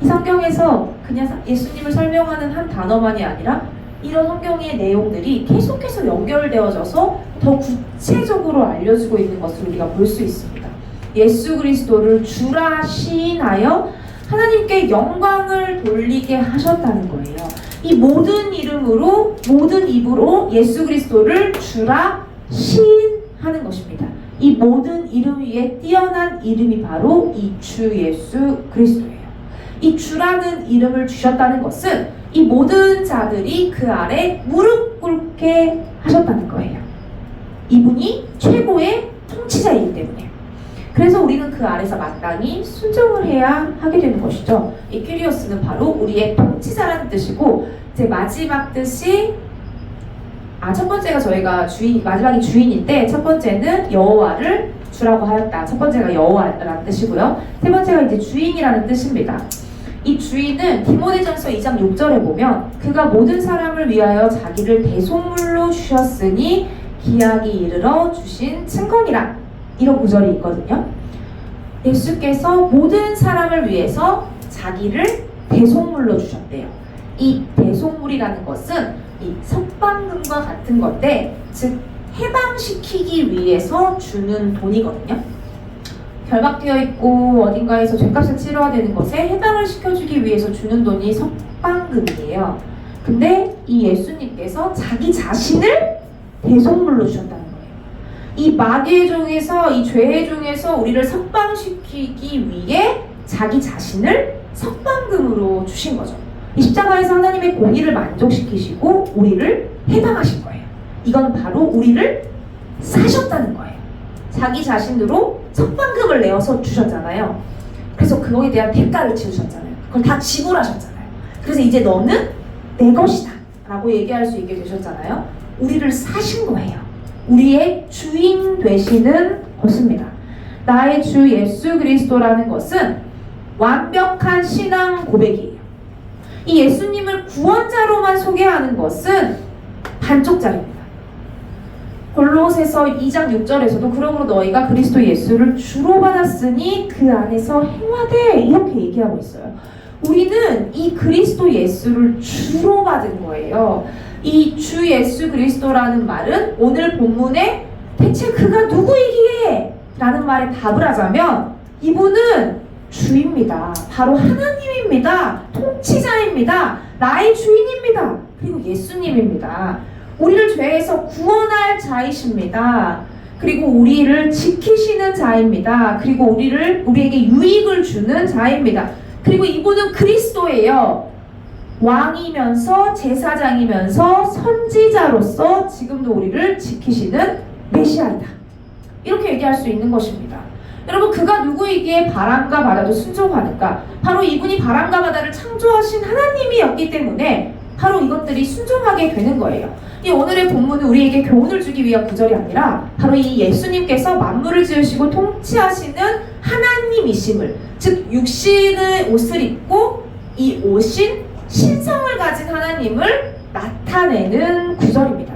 이 성경에서 그냥 예수님을 설명하는 한 단어만이 아니라 이런 성경의 내용들이 계속해서 연결되어져서 더 구체적으로 알려주고 있는 것을 우리가 볼 수 있습니다. 예수 그리스도를 주라 시인하여 하나님께 영광을 돌리게 하셨다는 거예요. 이 모든 이름으로 모든 입으로 예수 그리스도를 주라 시인하는 것입니다. 이 모든 이름 위에 뛰어난 이름이 바로 이 주 예수 그리스도예요. 이 주라는 이름을 주셨다는 것은 이 모든 자들이 그 아래 무릎 꿇게 하셨다는 거예요. 이분이 최고의 통치자이기 때문에. 그래서 우리는 그 아래서 마땅히 순종을 해야 하게 되는 것이죠. 이 퀴리오스는 바로 우리의 통치자라는 뜻이고, 이제 마지막 뜻이 첫 번째가 저희가 마지막이 주인인데, 첫 번째는 여호와를 주라고 하였다. 첫 번째가 여호와라는 뜻이고요. 세 번째가 이제 주인이라는 뜻입니다. 이 주인은 디모데전서 2장 6절에 보면 그가 모든 사람을 위하여 자기를 대속물로 주셨으니 기약이 이르러 주신 증거니라, 이런 구절이 있거든요. 예수께서 모든 사람을 위해서 자기를 대속물로 주셨대요. 이 대속물이라는 것은 이 석방금과 같은 건데, 즉 해방시키기 위해서 주는 돈이거든요. 결박되어 있고 어딘가에서 죄값을 치러야 되는 것에 해당을 시켜주기 위해서 주는 돈이 석방금이에요. 근데 이 예수님께서 자기 자신을 대속물로 주셨다는 거예요. 이 마귀의 종에서, 이 죄의 종에서 우리를 석방시키기 위해 자기 자신을 석방금으로 주신 거죠. 이 십자가에서 하나님의 공의를 만족시키시고 우리를 해방하신 거예요. 이건 바로 우리를 사셨다는 거예요. 자기 자신으로 석방금을 내어서 주셨잖아요. 그래서 그거에 대한 대가를 치르셨잖아요. 그걸 다 지불하셨잖아요. 그래서 이제 너는 내 것이다 라고 얘기할 수 있게 되셨잖아요. 우리를 사신 거예요. 우리의 주인 되시는 것입니다. 나의 주 예수 그리스도라는 것은 완벽한 신앙 고백이에요. 이 예수님을 구원자로만 소개하는 것은 반쪽짜리입니다. 골로새서 2장 6절에서도 그러므로 너희가 그리스도 예수를 주로 받았으니 그 안에서 행하되, 이렇게 얘기하고 있어요. 우리는 이 그리스도 예수를 주로 받은 거예요. 이 주 예수 그리스도라는 말은 오늘 본문에 대체 그가 누구이기에? 라는 말에 답을 하자면 이분은 주입니다. 바로 하나님입니다. 통치자입니다. 나의 주인입니다. 그리고 예수님입니다. 우리를 죄에서 구원할 자이십니다. 그리고 우리를 지키시는 자입니다. 그리고 우리에게 유익을 주는 자입니다. 그리고 이분은 그리스도예요. 왕이면서 제사장이면서 선지자로서 지금도 우리를 지키시는 메시아이다. 이렇게 얘기할 수 있는 것입니다. 여러분, 그가 누구이기에 바람과 바다도 순종하는가? 바로 이분이 바람과 바다를 창조하신 하나님이었기 때문에 바로 이것들이 순종하게 되는 거예요. 이 오늘의 본문은 우리에게 교훈을 주기 위한 구절이 아니라 바로 이 예수님께서 만물을 지으시고 통치하시는 하나님이심을, 즉 육신의 옷을 입고 이 옷인 신성을 가진 하나님을 나타내는 구절입니다.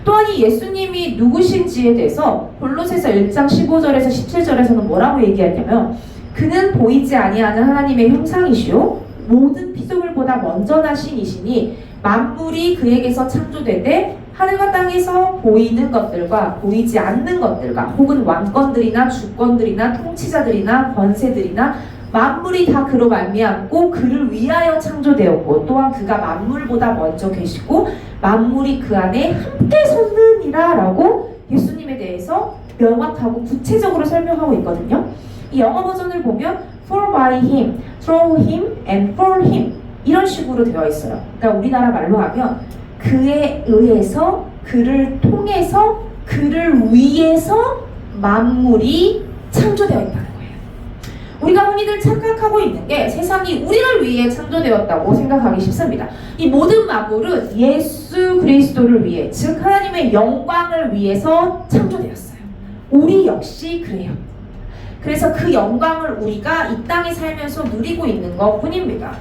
또한 이 예수님이 누구신지에 대해서 골로새서 1장 15절에서 17절에서는 뭐라고 얘기하냐면 그는 보이지 아니하는 하나님의 형상이시요 모든 피조물보다 먼저 나신 이시니 만물이 그에게서 창조되되 하늘과 땅에서 보이는 것들과 보이지 않는 것들과 혹은 왕권들이나 주권들이나 통치자들이나 권세들이나 만물이 다 그로 말미암고 그를 위하여 창조되었고 또한 그가 만물보다 먼저 계시고 만물이 그 안에 함께 섰느니라 라고 예수님에 대해서 명확하고 구체적으로 설명하고 있거든요. 이 영어 버전을 보면 for by him, through him, and for him 이런 식으로 되어 있어요. 그러니까 우리나라 말로 하면 그에 의해서, 그를 통해서, 그를 위해서 만물이 창조되어 있다는 거예요. 우리가 흔히들 착각하고 있는 게 세상이 우리를 위해 창조되었다고 생각하기 쉽습니다. 이 모든 만물은 예수 그리스도를 위해, 즉 하나님의 영광을 위해서 창조되었어요. 우리 역시 그래요. 그래서 그 영광을 우리가 이 땅에 살면서 누리고 있는 것 뿐입니다.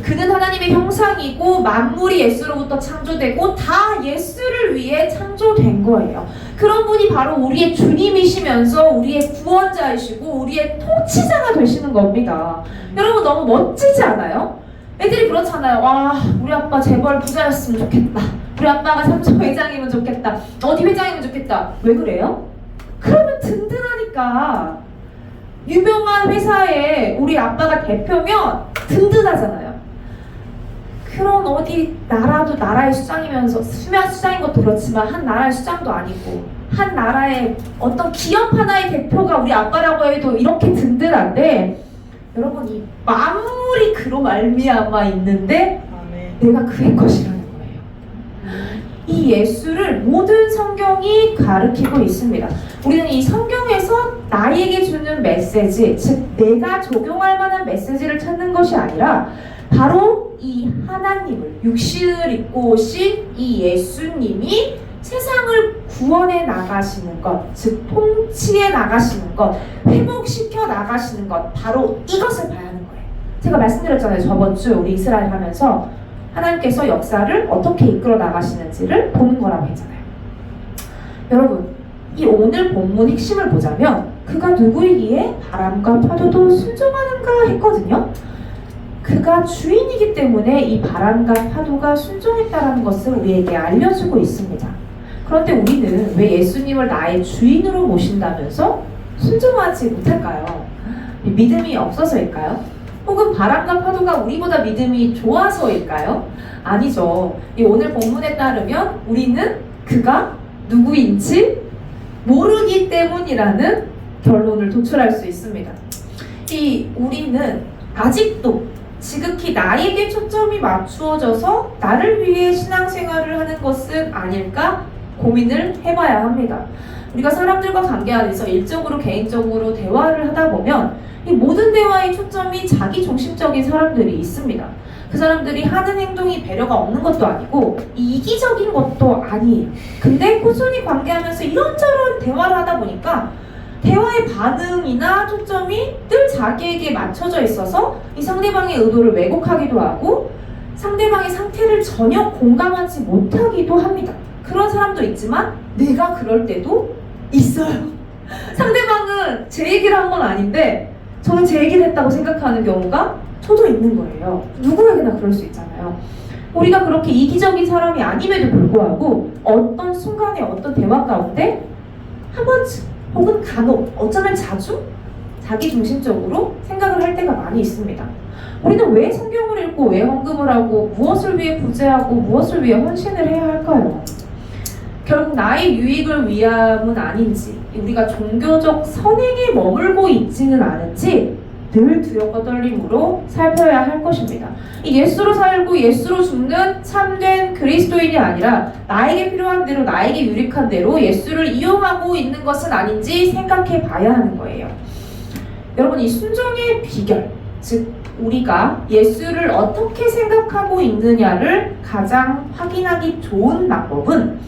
그는 하나님의 형상이고 만물이 예수로부터 창조되고 다 예수를 위해 창조된 거예요. 그런 분이 바로 우리의 주님이시면서 우리의 구원자이시고 우리의 통치자가 되시는 겁니다. 여러분, 너무 멋지지 않아요? 애들이 그렇잖아요. 와, 우리 아빠 재벌 부자였으면 좋겠다. 우리 아빠가 삼성 회장이면 좋겠다. 어디 회장이면 좋겠다. 왜 그래요? 그러면 든든하니까. 유명한 회사에 우리 아빠가 대표면 든든하잖아요. 그런 어디 나라도 나라의 수장이면서 수장인 것도 그렇지만 한 나라의 수장도 아니고 한 나라의 어떤 기업 하나의 대표가 우리 아빠라고 해도 이렇게 든든한데 여러분, 이 만물이 그로 말미암아 있는데 내가 그의 것이라는 거예요. 이 예수를 모든 성경이 가르치고 있습니다. 우리는 이 성경에서 나에게 주는 메시지, 즉 내가 적용할 만한 메시지를 찾는 것이 아니라 바로 이 하나님을, 육신을 입고 오신 이 예수님이 세상을 구원해 나가시는 것, 즉 통치해 나가시는 것, 회복시켜 나가시는 것, 바로 이것을 봐야 하는 거예요. 제가 말씀드렸잖아요. 저번 주 우리 이스라엘 하면서 하나님께서 역사를 어떻게 이끌어 나가시는지를 보는 거라고 했잖아요. 여러분, 이 오늘 본문 핵심을 보자면 그가 누구이기에 바람과 파도도 순종하는가 했거든요. 그가 주인이기 때문에 이 바람과 파도가 순종했다는 것을 우리에게 알려주고 있습니다. 그런데 우리는 왜 예수님을 나의 주인으로 모신다면서 순종하지 못할까요? 믿음이 없어서일까요? 혹은 바람과 파도가 우리보다 믿음이 좋아서일까요? 아니죠. 이 오늘 본문에 따르면 우리는 그가 누구인지 모르기 때문이라는 결론을 도출할 수 있습니다. 우리는 아직도 지극히 나에게 초점이 맞추어져서 나를 위해 신앙생활을 하는 것은 아닐까 고민을 해봐야 합니다. 우리가 사람들과 관계 안에서 일적으로 개인적으로 대화를 하다 보면 이 모든 대화의 초점이 자기 중심적인 사람들이 있습니다. 그 사람들이 하는 행동이 배려가 없는 것도 아니고 이기적인 것도 아니에요. 근데 꾸준히 관계하면서 이런저런 대화를 하다 보니까 대화의 반응이나 초점이 늘 자기에게 맞춰져 있어서 이 상대방의 의도를 왜곡하기도 하고 상대방의 상태를 전혀 공감하지 못하기도 합니다. 그런 사람도 있지만 내가 그럴 때도 있어요. 상대방은 제 얘기를 한 건 아닌데 저는 제 얘기를 했다고 생각하는 경우가 저도 있는 거예요. 누구에게나 그럴 수 있잖아요. 우리가 그렇게 이기적인 사람이 아님에도 불구하고 어떤 순간에 어떤 대화 가운데 한 번쯤 혹은 간혹 어쩌면 자주 자기중심적으로 생각을 할 때가 많이 있습니다. 우리는 왜 성경을 읽고 왜 헌금을 하고 무엇을 위해 구제하고 무엇을 위해 헌신을 해야 할까요? 결국 나의 유익을 위함은 아닌지 우리가 종교적 선행에 머물고 있지는 않은지 늘 두렵고 떨림으로 살펴야 할 것입니다. 이 예수로 살고 예수로 죽는 참된 그리스도인이 아니라 나에게 필요한 대로 나에게 유익한 대로 예수를 이용하고 있는 것은 아닌지 생각해 봐야 하는 거예요. 여러분 이 순종의 비결, 즉 우리가 예수를 어떻게 생각하고 있느냐를 가장 확인하기 좋은 방법은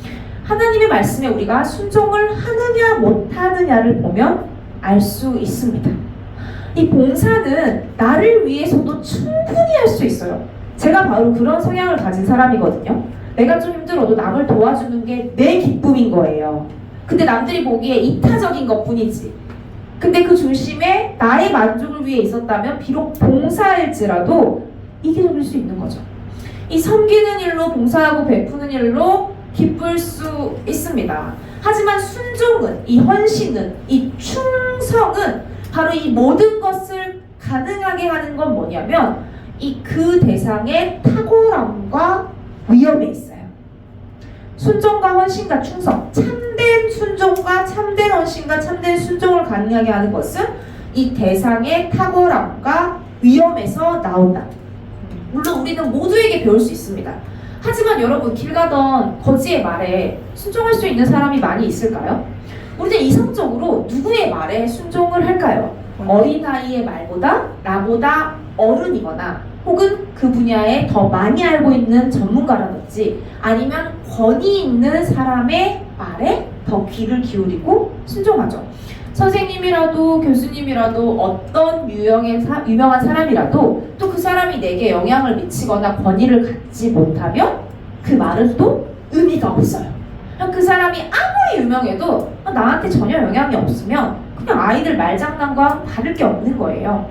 하나님의 말씀에 우리가 순종을 하느냐 못하느냐를 보면 알 수 있습니다. 이 봉사는 나를 위해서도 충분히 할 수 있어요. 제가 바로 그런 성향을 가진 사람이거든요. 내가 좀 힘들어도 남을 도와주는 게 내 기쁨인 거예요. 근데 남들이 보기에 이타적인 것 뿐이지. 근데 그 중심에 나의 만족을 위해 있었다면 비록 봉사일지라도 이기적일 수 있는 거죠. 이 섬기는 일로 봉사하고 베푸는 일로 기쁠 수 있습니다. 하지만 순종은, 이 헌신은, 이 충성은 바로 이 모든 것을 가능하게 하는 건 뭐냐면 이 그 대상의 탁월함과 위험에 있어요. 순종과 헌신과 충성, 참된 순종과 참된 헌신과 참된 순종을 가능하게 하는 것은 이 대상의 탁월함과 위험에서 나온다. 물론 우리는 모두에게 배울 수 있습니다. 하지만 여러분 길 가던 거지의 말에 순종할 수 있는 사람이 많이 있을까요? 우리는 이성적으로 누구의 말에 순종을 할까요? 어린아이의 말보다 나보다 어른이거나 혹은 그 분야에 더 많이 알고 있는 전문가라든지 아니면 권위 있는 사람의 말에 더 귀를 기울이고 순종하죠. 선생님이라도 교수님이라도 어떤 유명한 사람이라도 또 그 사람이 내게 영향을 미치거나 권위를 갖지 못하면 그 말은 또 의미가 없어요. 그 사람이 아무리 유명해도 나한테 전혀 영향이 없으면 그냥 아이들 말장난과 다를 게 없는 거예요.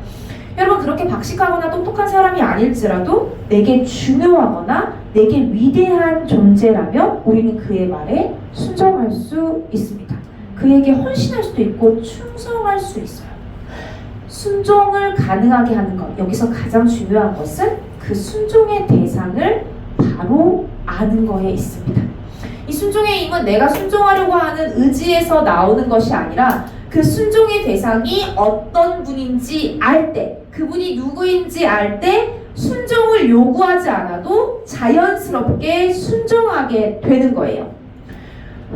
여러분 그렇게 박식하거나 똑똑한 사람이 아닐지라도 내게 중요하거나 내게 위대한 존재라면 우리는 그의 말에 순종할 수 있습니다. 그에게 헌신할 수도 있고 충성할 수 있어요. 순종을 가능하게 하는 것, 여기서 가장 중요한 것은 그 순종의 대상을 바로 아는 거에 있습니다. 이 순종의 힘은 내가 순종하려고 하는 의지에서 나오는 것이 아니라 그 순종의 대상이 어떤 분인지 알 때, 그분이 누구인지 알 때 순종을 요구하지 않아도 자연스럽게 순종하게 되는 거예요.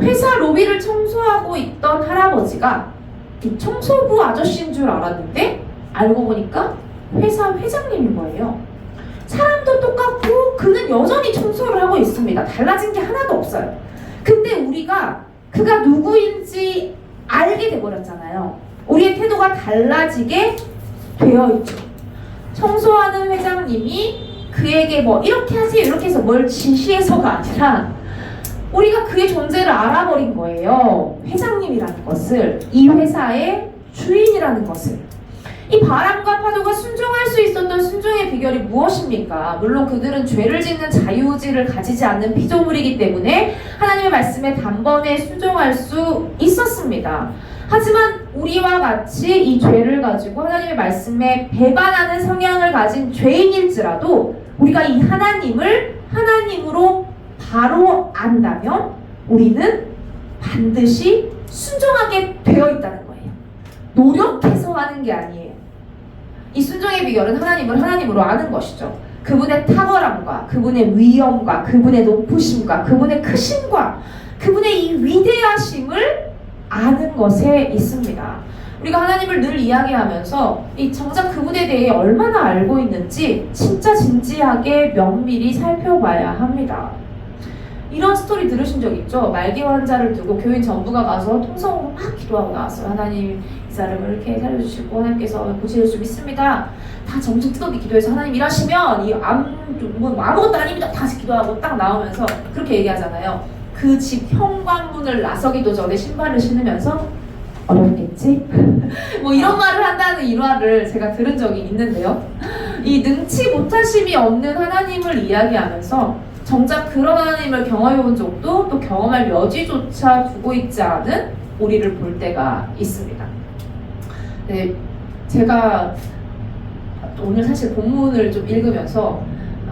회사 로비를 청소하고 있던 할아버지가 이 청소부 아저씨인 줄 알았는데 알고 보니까 회사 회장님인 거예요. 사람도 똑같고 그는 여전히 청소를 하고 있습니다. 달라진 게 하나도 없어요. 근데 우리가 그가 누구인지 알게 돼버렸잖아요. 우리의 태도가 달라지게 되어 있죠. 청소하는 회장님이 그에게 뭐 이렇게 하세요 이렇게 해서 뭘 지시해서가 아니라 우리가 그의 존재를 알아버린 거예요. 회장님이라는 것을, 이 회사의 주인이라는 것을. 이 바람과 파도가 순종할 수 있었던 순종의 비결이 무엇입니까? 물론 그들은 죄를 짓는 자유의지를 가지지 않는 피조물이기 때문에 하나님의 말씀에 단번에 순종할 수 있었습니다. 하지만 우리와 같이 이 죄를 가지고 하나님의 말씀에 배반하는 성향을 가진 죄인일지라도 우리가 이 하나님을 하나님으로 바로 안다면 우리는 반드시 순종하게 되어 있다는 거예요. 노력해서 하는 게 아니에요. 이 순종의 비결은 하나님을 하나님으로 아는 것이죠. 그분의 탁월함과 그분의 위엄과 그분의 높으심과 그분의 크심과 그분의 이 위대하심을 아는 것에 있습니다. 우리가 하나님을 늘 이야기하면서 이 정작 그분에 대해 얼마나 알고 있는지 진짜 진지하게 면밀히 살펴봐야 합니다. 이런 스토리 들으신 적 있죠? 말기 환자를 두고 교인 전부가 가서 통성으로 막 기도하고 나왔어요. 하나님 이 사람을 이렇게 살려주시고 하나님께서 고치실 수 믿습니다. 다 정신 뜨겁게 기도해서 하나님 일하시면 이 뭐 아무것도 아닙니다. 다시 기도하고 딱 나오면서 그렇게 얘기하잖아요. 그 집 현관문을 나서기도 전에 신발을 신으면서 어렵겠지? 뭐 이런 말을 한다는 일화를 제가 들은 적이 있는데요. 이 능치 못하심이 없는 하나님을 이야기하면서 정작 그런 하나님을 경험해 본 적도 또 경험할 여지조차 두고 있지 않은 우리를 볼 때가 있습니다. 네, 제가 오늘 사실 본문을 좀 읽으면서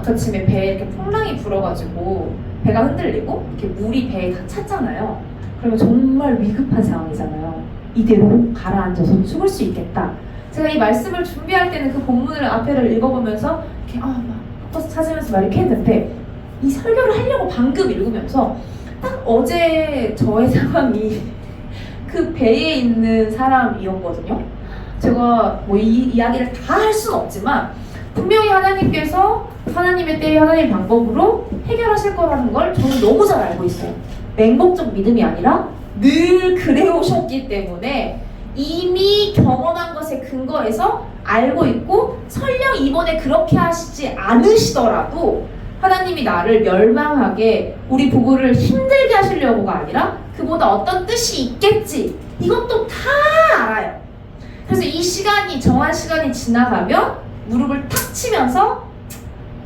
아침에 배에 이렇게 풍랑이 불어가지고 배가 흔들리고 이렇게 물이 배에 다 찼잖아요. 그러면 정말 위급한 상황이잖아요. 이대로 가라앉아서 죽을 수 있겠다. 제가 이 말씀을 준비할 때는 그 본문을 앞에를 읽어보면서 이렇게 막 버스 찾으면서 막 이렇게 했는데 이 설교를 하려고 방금 읽으면서 딱 어제 저의 상황이 그 배에 있는 사람이었거든요. 제가 뭐 이 이야기를 다 할 수는 없지만 분명히 하나님께서 하나님의 때에 하나님의 방법으로 해결하실 거라는 걸 저는 너무 잘 알고 있어요. 맹목적 믿음이 아니라 늘 그래오셨기 때문에 이미 경험한 것에 근거해서 알고 있고 설령 이번에 그렇게 하시지 않으시더라도 하나님이 나를 멸망하게 우리 부부를 힘들게 하시려고가 아니라 그보다 어떤 뜻이 있겠지 이것도 다 알아요. 그래서 이 시간이 정한 시간이 지나가면 무릎을 탁 치면서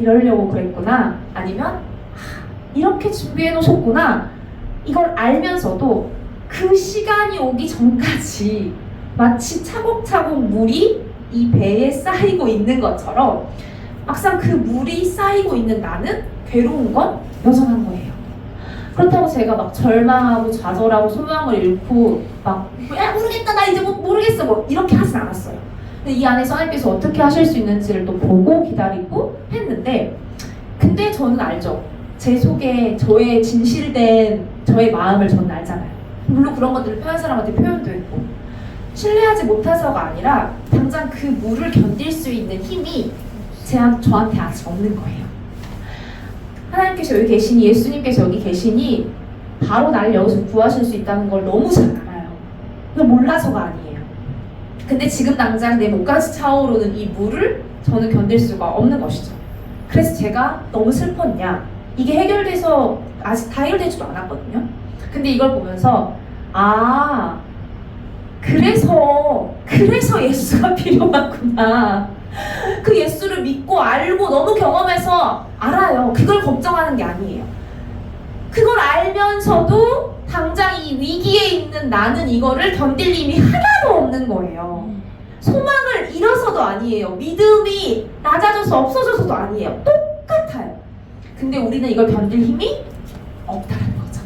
이러려고 그랬구나 아니면 이렇게 준비해 놓으셨구나 이걸 알면서도 그 시간이 오기 전까지 마치 차곡차곡 물이 이 배에 쌓이고 있는 것처럼 막상 그 물이 쌓이고 있는 나는 괴로운 건 여전한 거예요. 그렇다고 제가 막 절망하고 좌절하고 소망을 잃고 막 야 모르겠다 나 이제 모르겠어 뭐 이렇게 하진 않았어요. 근데 이 안에서 하나님께서 어떻게 하실 수 있는지를 또 보고 기다리고 했는데 근데 저는 알죠. 제 속에 저의 진실된 저의 마음을 저는 알잖아요. 물론 그런 것들을 표현 사람한테 표현도 했고 신뢰하지 못해서가 아니라 당장 그 물을 견딜 수 있는 힘이 저한테 아직 없는 거예요. 하나님께서 여기 계시니 예수님께서 여기 계시니 바로 나를 여기서 구하실 수 있다는 걸 너무 잘 알아요. 그걸 몰라서가 아니에요. 근데 지금 당장 내 목까지 차오르는 이 물을 저는 견딜 수가 없는 것이죠. 그래서 제가 너무 슬펐냐 이게 해결돼서 아직 다 해결되지도 않았거든요. 근데 이걸 보면서 그래서 예수가 필요하구나. 그 예수를 믿고 알고 너무 경험해서 알아요. 그걸 걱정하는 게 아니에요. 그걸 알면서도 당장 이 위기에 있는 나는 이거를 견딜 힘이 하나도 없는 거예요. 소망을 잃어서도 아니에요. 믿음이 낮아져서 없어져서도 아니에요. 똑같아요. 근데 우리는 이걸 견딜 힘이 없다는 거죠.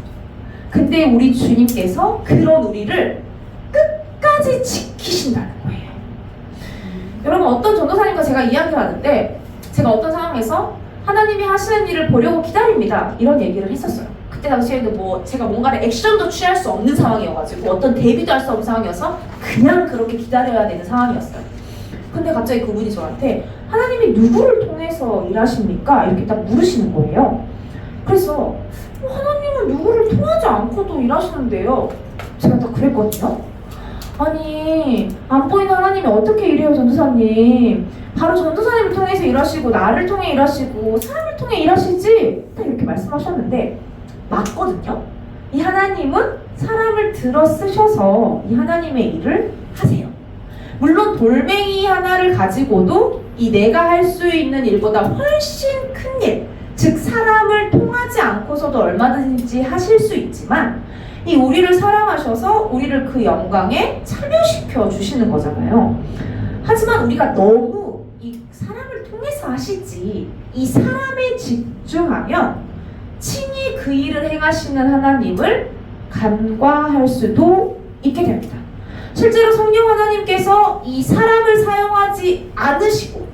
근데 우리 주님께서 그런 우리를 끝까지 지키신다는 거예요. 여러분 어떤 전도사님과 제가 이야기를 하는데 제가 어떤 상황에서 하나님이 하시는 일을 보려고 기다립니다 이런 얘기를 했었어요. 그때 당시에는 뭐 제가 뭔가를 액션도 취할 수 없는 상황이어가지고 어떤 대비도 할 수 없는 상황이어서 그냥 그렇게 기다려야 되는 상황이었어요. 근데 갑자기 그분이 저한테 하나님이 누구를 통해서 일하십니까? 이렇게 딱 물으시는 거예요. 그래서 하나님은 누구를 통하지 않고도 일하시는데요. 제가 딱 그랬거든요. 아니 안 보이는 하나님이 어떻게 일해요 전도사님. 바로 전도사님을 통해서 일하시고 나를 통해 일하시고 사람을 통해 일하시지 딱 이렇게 말씀하셨는데 맞거든요. 이 하나님은 사람을 들어 쓰셔서 이 하나님의 일을 하세요. 물론 돌멩이 하나를 가지고도 이 내가 할 수 있는 일보다 훨씬 큰 일, 즉 사람을 통하지 않고서도 얼마든지 하실 수 있지만 이 우리를 사랑하셔서 우리를 그 영광에 참여시켜 주시는 거잖아요. 하지만 우리가 너무 이 사람을 통해서 하시지 이 사람에 집중하면 친히 그 일을 행하시는 하나님을 간과할 수도 있게 됩니다. 실제로 성령 하나님께서 이 사람을 사용하지 않으시고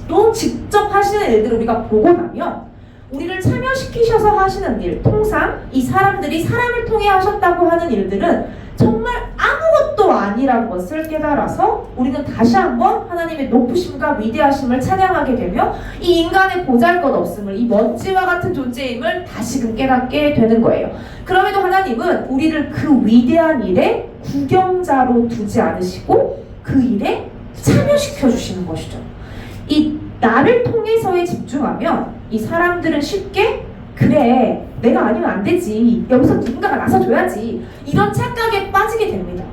또 직접 하시는 일들을 우리가 보고 나면 우리를 참여시키셔서 하시는 일, 통상 이 사람들이 사람을 통해 하셨다고 하는 일들은 정말 아무것도 아니라는 것을 깨달아서 우리는 다시 한번 하나님의 높으심과 위대하심을 찬양하게 되며 이 인간의 보잘것없음을, 이 먼지와 같은 존재임을 다시금 깨닫게 되는 거예요. 그럼에도 하나님은 우리를 그 위대한 일에 구경자로 두지 않으시고 그 일에 참여시켜 주시는 것이죠. 이 나를 통해서에 집중하면 이 사람들은 쉽게 그래 내가 아니면 안 되지 여기서 누군가가 나서줘야지 이런 착각에 빠지게 됩니다.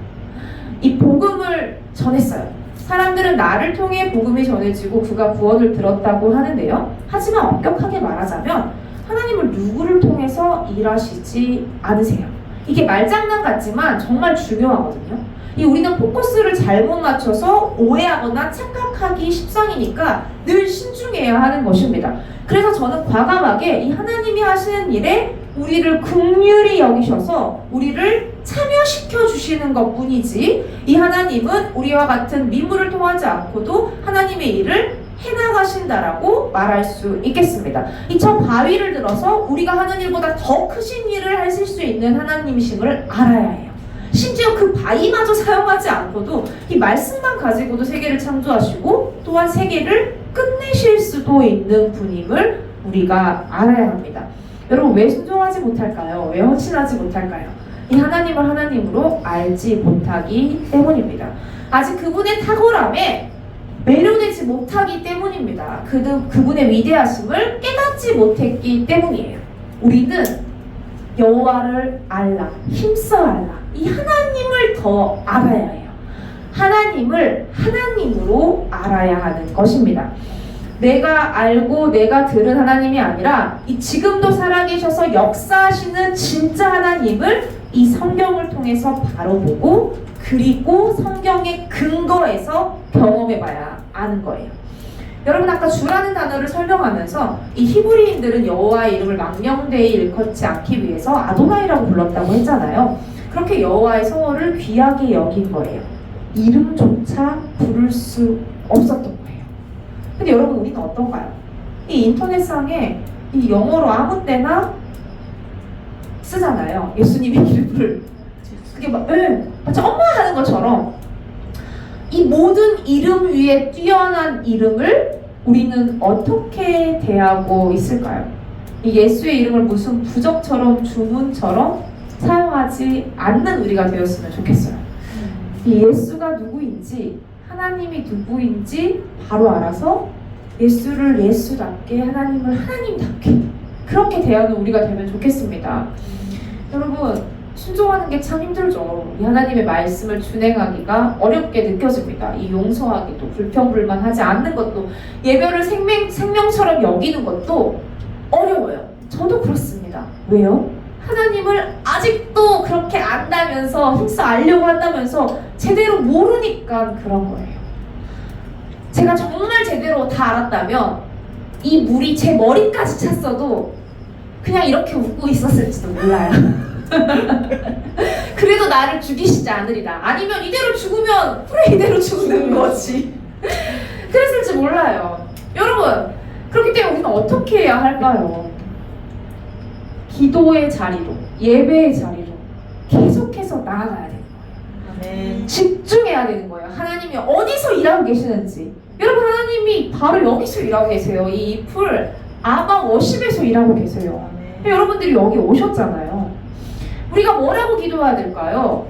이 복음을 전했어요. 사람들은 나를 통해 복음이 전해지고 그가 구원을 들었다고 하는데요. 하지만 엄격하게 말하자면 하나님은 누구를 통해서 일하시지 않으세요. 이게 말장난 같지만 정말 중요하거든요. 우리는 포커스를 잘못 맞춰서 오해하거나 착각하기 십상이니까 늘 신중해야 하는 것입니다. 그래서 저는 과감하게 이 하나님이 하시는 일에 우리를 긍휼히 여기셔서 우리를 참여시켜 주시는 것뿐이지, 이 하나님은 우리와 같은 민물을 통하지 않고도 하나님의 일을 해나가신다라고 말할 수 있겠습니다. 저 바위를 들어서 우리가 하는 일보다 더 크신 일을 하실 수 있는 하나님이심을 알아야 해요. 심지어 그 바위마저 사용하지 않고도 이 말씀만 가지고도 세계를 창조하시고 또한 세계를 끝내실 수도 있는 분임을 우리가 알아야 합니다. 여러분, 왜 순종하지 못할까요? 왜 헌신하지 못할까요? 이 하나님을 하나님으로 알지 못하기 때문입니다. 아직 그분의 탁월함에 매료되지 못하기 때문입니다. 그분의 위대하심을 깨닫지 못했기 때문이에요. 우리는 여호와를 알라, 힘써 알라, 이 하나님을 더 알아야 해요. 하나님을 하나님으로 알아야 하는 것입니다. 내가 알고 내가 들은 하나님이 아니라 이 지금도 살아계셔서 역사하시는 진짜 하나님을 이 성경을 통해서 바로 보고, 그리고 성경의 근거에서 경험해봐야 아는 거예요. 여러분, 아까 주라는 단어를 설명하면서 이 히브리인들은 여호와의 이름을 망령되이 일컫지 않기 위해서 아도나이라고 불렀다고 했잖아요. 그렇게 여호와의 성호를 귀하게 여긴 거예요. 이름조차 부를 수 없었던 거예요. 근데 여러분, 우리는 어떤가요? 이 인터넷상에 이 영어로 아무 때나 쓰잖아요. 예수님의 이름을. 그게 마치 엄마 하는 것처럼 이 모든 이름 위에 뛰어난 이름을 우리는 어떻게 대하고 있을까요? 이 예수의 이름을 무슨 부적처럼 주문처럼 사용하지 않는 우리가 되었으면 좋겠어요. 이 예수가 누구인지, 하나님이 누구인지 바로 알아서 예수를 예수답게, 하나님을 하나님답게 그렇게 대하는 우리가 되면 좋겠습니다. 여러분, 순종하는 게 참 힘들죠. 이 하나님의 말씀을 준행하기가 어렵게 느껴집니다. 이 용서하기도, 불평불만하지 않는 것도, 예배를 생명처럼 여기는 것도 어려워요. 저도 그렇습니다. 왜요? 하나님을 아직도 그렇게 안다면서, 힘써 알려고 한다면서 제대로 모르니까 그런 거예요. 제가 정말 제대로 다 알았다면 이 물이 제 머리까지 찼어도 그냥 이렇게 웃고 있었을지도 몰라요. 그래도 나를 죽이시지 않으리라. 아니면 이대로 죽으면 그래, 이대로 죽는 거지. 그랬을지 몰라요. 여러분, 그렇기 때문에 우리는 어떻게 해야 할까요? 기도의 자리로, 예배의 자리로 계속해서 나아가야 되는 거예요. 집중해야 되는 거예요. 하나님이 어디서 일하고 계시는지. 여러분, 하나님이 바로 여기서 일하고 계세요. 이 풀 아바 워십에서 일하고 계세요. 여러분들이 여기 오셨잖아요. 우리가 뭐라고 기도해야 될까요?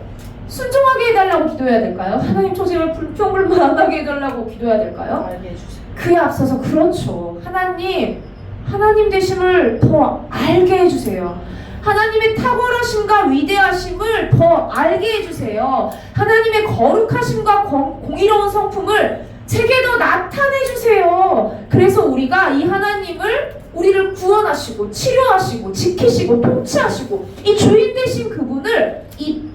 순종하게 해달라고 기도해야 될까요? 하나님, 저 제발 불평불만 안 하게 해달라고 기도해야 될까요? 그에 앞서서, 그렇죠, 하나님 되심을 더 알게 해주세요. 하나님의 탁월하심과 위대하심을 더 알게 해주세요. 하나님의 거룩하심과 공의로운 성품을 제게 더 나타내주세요. 그래서 우리가 이 하나님을, 우리를 구원하시고 치료하시고 지키시고 통치하시고 이 주인 되신 그분을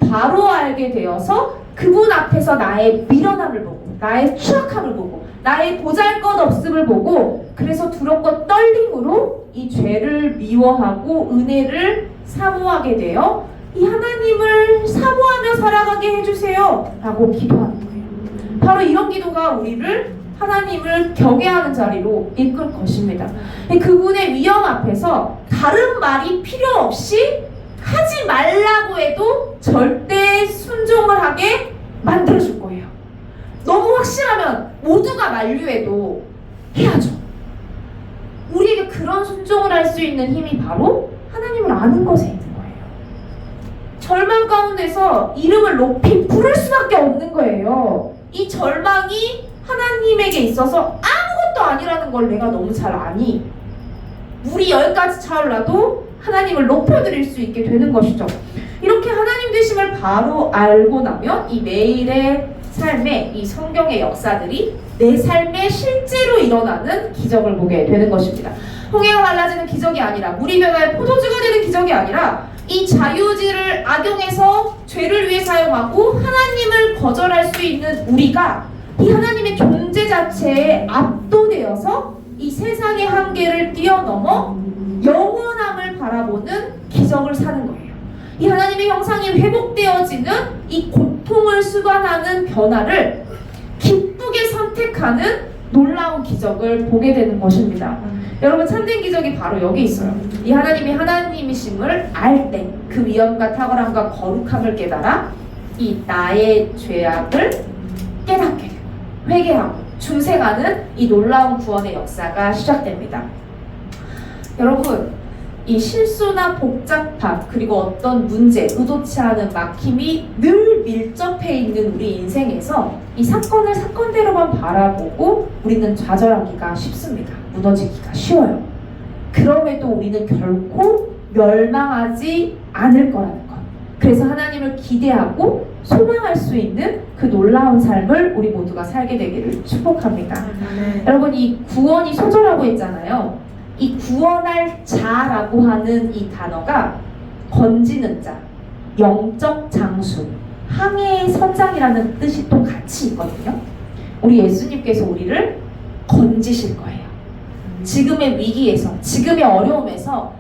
바로 알게 되어서 그분 앞에서 나의 미련함을 보고, 나의 추악함을 보고, 나의 보잘것없음을 보고, 그래서 두렵고 떨림으로 이 죄를 미워하고 은혜를 사모하게 되어 이 하나님을 사모하며 살아가게 해주세요 라고 기도하는 거예요. 바로 이런 기도가 우리를 하나님을 경외하는 자리로 이끌 것입니다. 그분의 위엄 앞에서 다른 말이 필요 없이 하지 말라고 해도 절대 순종을 하게 만들어줄 거예요. 너무 확실하면 모두가 만류해도 해야죠. 우리에게 그런 순종을 할 수 있는 힘이 바로 하나님을 아는 것에 있는 거예요. 절망 가운데서 이름을 높이 부를 수밖에 없는 거예요. 이 절망이 하나님에게 있어서 아무것도 아니라는 걸 내가 너무 잘 아니, 물이 10가지 차올라도 하나님을 높여드릴 수 있게 되는 것이죠. 이렇게 하나님 되심을 바로 알고 나면 이 매일의 삶의 이 성경의 역사들이 내 삶에 실제로 일어나는 기적을 보게 되는 것입니다. 홍해가 갈라지는 기적이 아니라 물이 변하여 포도주가 되는 기적이 아니라 이 자유의지를 악용해서 죄를 위해 사용하고 하나님을 거절할 수 있는 우리가 이 하나님의 존재 자체에 압도되어서 이 세상의 한계를 뛰어넘어 영원함을 바라보는 기적을 사는 거예요. 이 하나님의 형상이 회복되어지는 이 고통을 수반하는 변화를 기쁘게 선택하는 놀라운 기적을 보게 되는 것입니다. 여러분, 참된 기적이 바로 여기 있어요. 이 하나님이 하나님이심을 알 때 그 위엄과 탁월함과 거룩함을 깨달아 이 나의 죄악을 깨닫게 되고 회개하고 중생하는 이 놀라운 구원의 역사가 시작됩니다. 여러분, 이 실수나 복잡함 그리고 어떤 문제, 의도치 않은 막힘이 늘 밀접해 있는 우리 인생에서 이 사건을 사건대로만 바라보고 우리는 좌절하기가 쉽습니다. 무너지기가 쉬워요. 그럼에도 우리는 결코 멸망하지 않을 거라는 것. 그래서 하나님을 기대하고 소망할 수 있는 그 놀라운 삶을 우리 모두가 살게 되기를 축복합니다. 여러분, 이 구원이 소절하고 있잖아요. 이 구원할 자라고 하는 이 단어가 건지는 자, 영적 장수, 항해의 선장이라는 뜻이 또 같이 있거든요. 우리 예수님께서 우리를 건지실 거예요. 지금의 위기에서, 지금의 어려움에서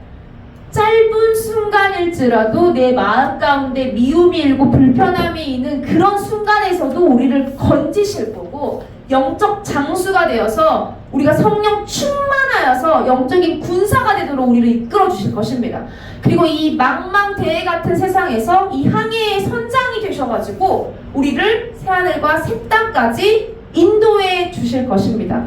짧은 순간일지라도 내 마음 가운데 미움이 일고 불편함이 있는 그런 순간에서도 우리를 건지실 거고, 영적 장수가 되어서 우리가 성령 충만하여서 영적인 군사가 되도록 우리를 이끌어 주실 것입니다. 그리고 이 망망대해 같은 세상에서 이 항해의 선장이 되셔가지고 우리를 새하늘과 새 땅까지 인도해 주실 것입니다.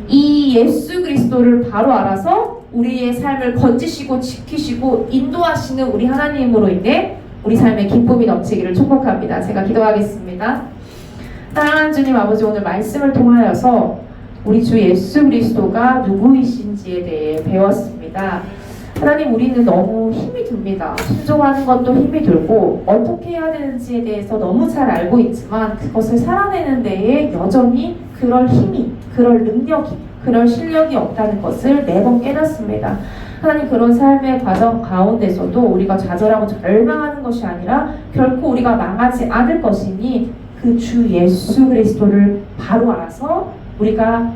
이 예수 그리스도를 바로 알아서 우리의 삶을 건지시고 지키시고 인도하시는 우리 하나님으로 인해 우리 삶에 기쁨이 넘치기를 축복합니다. 제가 기도하겠습니다. 사랑하는 주님 아버지, 오늘 말씀을 통하여서 우리 주 예수 그리스도가 누구이신지에 대해 배웠습니다. 하나님, 우리는 너무 힘이 듭니다. 순종하는 것도 힘이 들고 어떻게 해야 되는지에 대해서 너무 잘 알고 있지만 그것을 살아내는 데에 여전히 그럴 힘이, 그럴 능력이, 그럴 실력이 없다는 것을 매번 깨닫습니다. 하나님, 그런 삶의 과정 가운데서도 우리가 좌절하고 절망하는 것이 아니라 결코 우리가 망하지 않을 것이니 그 주 예수 그리스도를 바로 알아서 우리가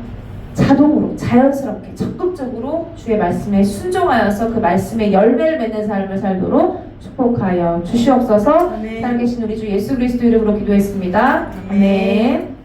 자동으로 자연스럽게 적극적으로 주의 말씀에 순종하여서 그 말씀에 열매를 맺는 삶을 살도록 축복하여 주시옵소서. 살아계신 우리 주 예수 그리스도 이름으로 기도했습니다. 아멘.